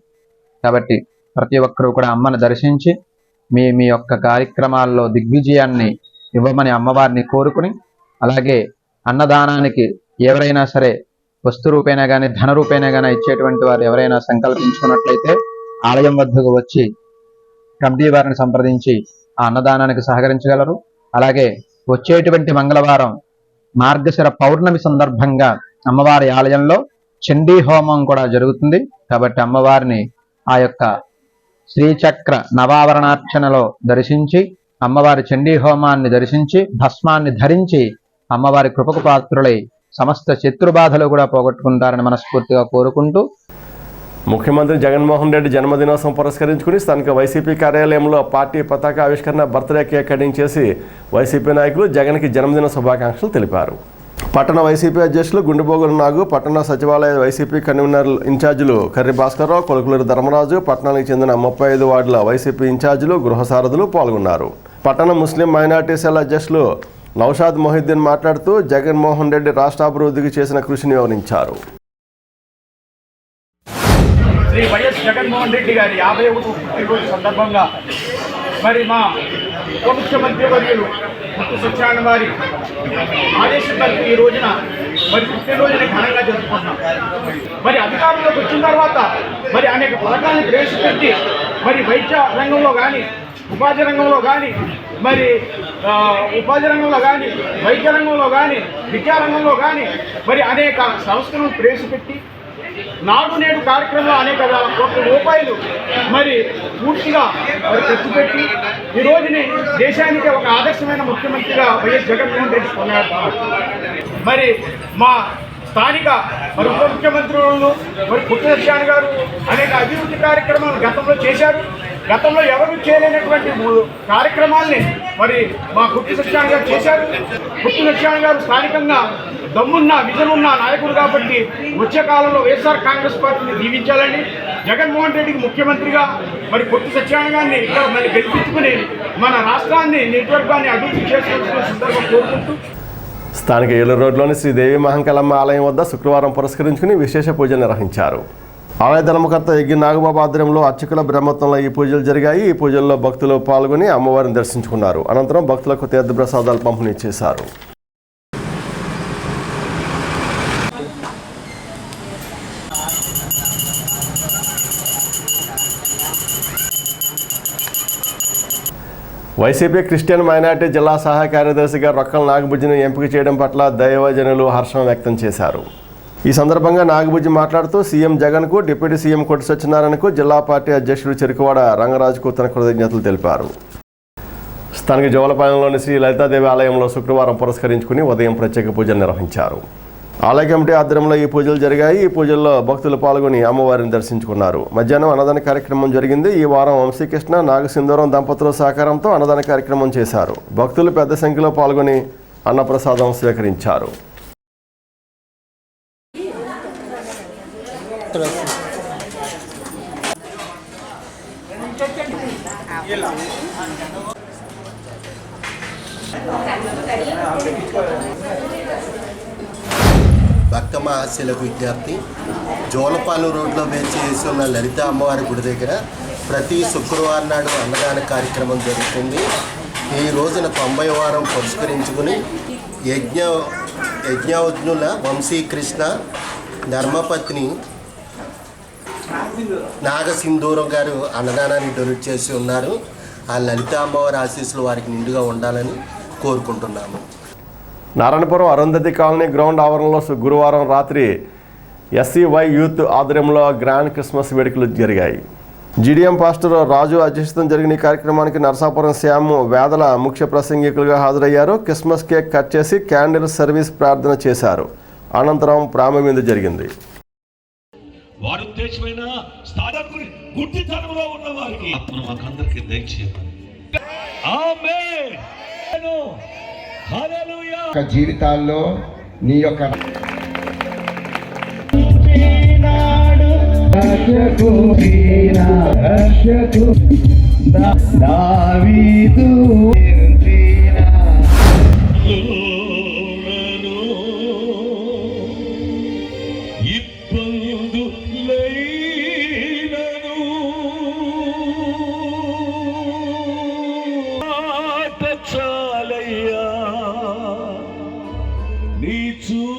కాబట్టి ప్రతి ఒక్కరూ కూడా అమ్మను దర్శించి మీ యొక్క కార్యక్రమాల్లో దిగ్విజయాన్ని ఇవ్వమని అమ్మవారిని కోరుకుని, అలాగే అన్నదానానికి ఎవరైనా సరే వస్తు రూపేణా కానీ ధన రూపేణా కానీ ఇచ్చేటువంటి వారు ఎవరైనా సంకల్పించుకున్నట్లయితే ఆలయం వద్దకు వచ్చి కమిటీ వారిని సంప్రదించి ఆ అన్నదానానికి సహకరించగలరు. అలాగే వచ్చేటువంటి మంగళవారం మార్గశిర పౌర్ణమి సందర్భంగా అమ్మవారి ఆలయంలో చండీ హోమం కూడా జరుగుతుంది. కాబట్టి అమ్మవారిని ఆ యొక్క శ్రీచక్ర నవావరణార్చనలో దర్శించి అమ్మవారి చండీ హోమాన్ని దర్శించి భస్మాన్ని ధరించి అమ్మవారి కృపకు పాత్రులై సమస్త శత్రుబాధలు కూడా పోగొట్టుకుంటారని మనస్ఫూర్తిగా కోరుకుంటూ, ముఖ్యమంత్రి జగన్మోహన్ రెడ్డి జన్మదినోత్సవం పురస్కరించుకుని స్థానిక వైసీపీ కార్యాలయంలో పార్టీ పతాక ఆవిష్కరణ, బర్త్డే కేక్ కటింగ్ చేసి వైసీపీ నాయకులు జగన్కి జన్మదిన శుభాకాంక్షలు తెలిపారు. పట్టణ వైసీపీ అధ్యక్షులు గుండెబోగుల నాగు, పట్టణ సచివాలయ వైసీపీ కన్వీనర్ ఇన్ఛార్జీలు కర్రి భాస్కర్రావు, కొలుకులూరు ధర్మరాజు, పట్టణానికి చెందిన 35 వార్డుల వైసీపీ ఇన్ఛార్జీలు, గృహ సారథులు పాల్గొన్నారు. పట్టణ ముస్లిం మైనార్టీ సెల్ అధ్యక్షులు నౌషాద్ మొహిద్దీన్ మాట్లాడుతూ జగన్మోహన్ రెడ్డి రాష్ట్ర అభివృద్ధికి చేసిన కృషిని వివరించారు. శ్రీ వైఎస్ జగన్మోహన్ రెడ్డి గారి 51వ పుట్టినరోజు సందర్భంగా మరి మా ఉప ముఖ్యమంత్రి వర్యులు ముత్తు సత్యనారాయణ వారి ఆదేశం మేరకు ఈ రోజున మరి పుట్టినరోజుని ఘనంగా జరుపుకుంటున్నాం. మరి అధికారంలోకి వచ్చిన తర్వాత మరి అనేక పథకాలను ప్రవేశపెట్టి మరి వైద్య రంగంలో కానీ, ఉపాధి రంగంలో కానీ, వైద్య రంగంలో కానీ, విద్యారంగంలో కానీ మరి అనేక సంస్థలను ప్రవేశపెట్టి నాడు నేడు కార్యక్రమంలో అనేక వేల కోట్ల రూపాయలు మరి పూర్తిగా మరి ఖర్చు పెట్టి ఈ రోజుని దేశానికి ఒక ఆదర్శమైన ముఖ్యమంత్రిగా వైఎస్ జగన్మోహన్ రెడ్డి కొన్నాడుతున్నారు. మరి మా స్థానిక మరి ఉప ముఖ్యమంత్రులు మరి పుట్టు సత్యనారాయణ గారు అనేక అభివృద్ధి కార్యక్రమాలు గతంలో చేశారు. గతంలో ఎవరు చేయలేనటువంటి కార్యక్రమాల్ని మరి మా పుట్టు సత్యనారాయణ గారు చేశారు. పుట్టు సత్యనారాయణ గారు స్థానికంగా దమ్మున్న విజన్ ఉన్న నాయకుడు కాబట్టి వచ్చే కాలంలో వైఎస్ఆర్ కాంగ్రెస్ పార్టీని దీవించాలని, జగన్మోహన్ రెడ్డికి ముఖ్యమంత్రిగా మరి పుట్టు సత్యనారాయణ గారిని ఇక్కడ మరి గెలిపించుకుని మన రాష్ట్రాన్ని, నియోజకవర్గాన్ని అభివృద్ధి చేసుకోవాల్సిన సందర్భం కోరుకుంటూ, స్థానిక ఏలూరు రోడ్లోని శ్రీదేవి మహంకాళమ్మ ఆలయం వద్ద శుక్రవారం పురస్కరించుకుని విశేష పూజలు నిర్వహించారు. ఆలయ ధర్మకర్త యజ్ఞ నాగబాబు ఆధ్వర్యంలో అర్చకుల బ్రహ్మత్వంలో ఈ పూజలు జరిగాయి. ఈ పూజల్లో భక్తులు పాల్గొని అమ్మవారిని దర్శించుకున్నారు. అనంతరం భక్తులకు తీర్థప్రసాదాలు పంపిణీ చేశారు. వైసీపీ క్రిస్టియన్ మైనార్టీ జిల్లా సహాయ కార్యదర్శిగా రొక్కల నాగబుజ్జిని ఎంపిక చేయడం పట్ల దైవజనులు హర్షం వ్యక్తం చేశారు. ఈ సందర్భంగా నాగబుజ్జి మాట్లాడుతూ సీఎం జగన్కు, డిప్యూటీ సీఎం కొట్టు సత్యనారాయణకు, జిల్లా పార్టీ అధ్యక్షుడు చెరుకువాడ రంగరాజుకు తన కృతజ్ఞతలు తెలిపారు. స్థానిక జోలపాలెంలోని శ్రీ లలితాదేవి ఆలయంలో శుక్రవారం పురస్కరించుకుని ఉదయం ప్రత్యేక పూజలు నిర్వహించారు. ఆలయ కమిటీ ఆధ్వర్యంలో ఈ పూజలు జరిగాయి. ఈ పూజల్లో భక్తులు పాల్గొని అమ్మవారిని దర్శించుకున్నారు. మధ్యాహ్నం అన్నదాన కార్యక్రమం జరిగింది. ఈ వారం వంశీకృష్ణ, నాగసింధూరం దంపతుల సహకారంతో అన్నదాన కార్యక్రమం చేశారు. భక్తులు పెద్ద సంఖ్యలో పాల్గొని అన్నప్రసాదం స్వీకరించారు. బక్కమ్మ ఆశలకు విజ్ఞప్తి. జోలపాలెం రోడ్లో వేచి ఉన్న లలిత అమ్మవారి గుడి దగ్గర ప్రతి శుక్రవారం నాడు అన్నదాన కార్యక్రమం జరుగుతుంది. ఈ రోజున 90వ వారం పురస్కరించుకుని యజ్ఞజ్ఞుల వంశీకృష్ణ ధర్మపత్ని నాగసింధూరం గారు అన్నదానాన్ని డొనేట్ చేసి ఉన్నారు. ఆ లలిత అమ్మవారి ఆశీస్సులు వారికి నిండుగా ఉండాలని కోరుకుంటున్నాము. నారాయణపురం అరుంధతి కాలనీ గ్రౌండ్ ఆవరణలో గురువారం రాత్రి ఎస్సీవై యూత్ ఆధ్వర్యంలో గ్రాండ్ క్రిస్మస్ వేడుకలు జరిగాయి. జీడీఎం పాస్టర్ రాజు అధ్యక్షతన జరిగిన ఈ కార్యక్రమానికి నరసాపురం శ్యామ్ వేదల ముఖ్య ప్రసంగికులుగా హాజరయ్యారు. క్రిస్మస్ కేక్ కట్ చేసి క్యాండిల్ సర్వీస్ ప్రార్థన చేశారు. అనంతరం ప్రారంభం జరిగింది. జీవితాల్లో నీ యొక్క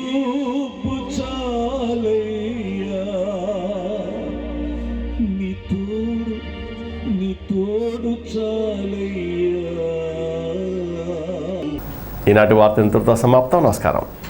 చూపు చాలయ్యా నీ ఈనాటి వార్త ఇంతటితో సమాప్తం. నమస్కారం.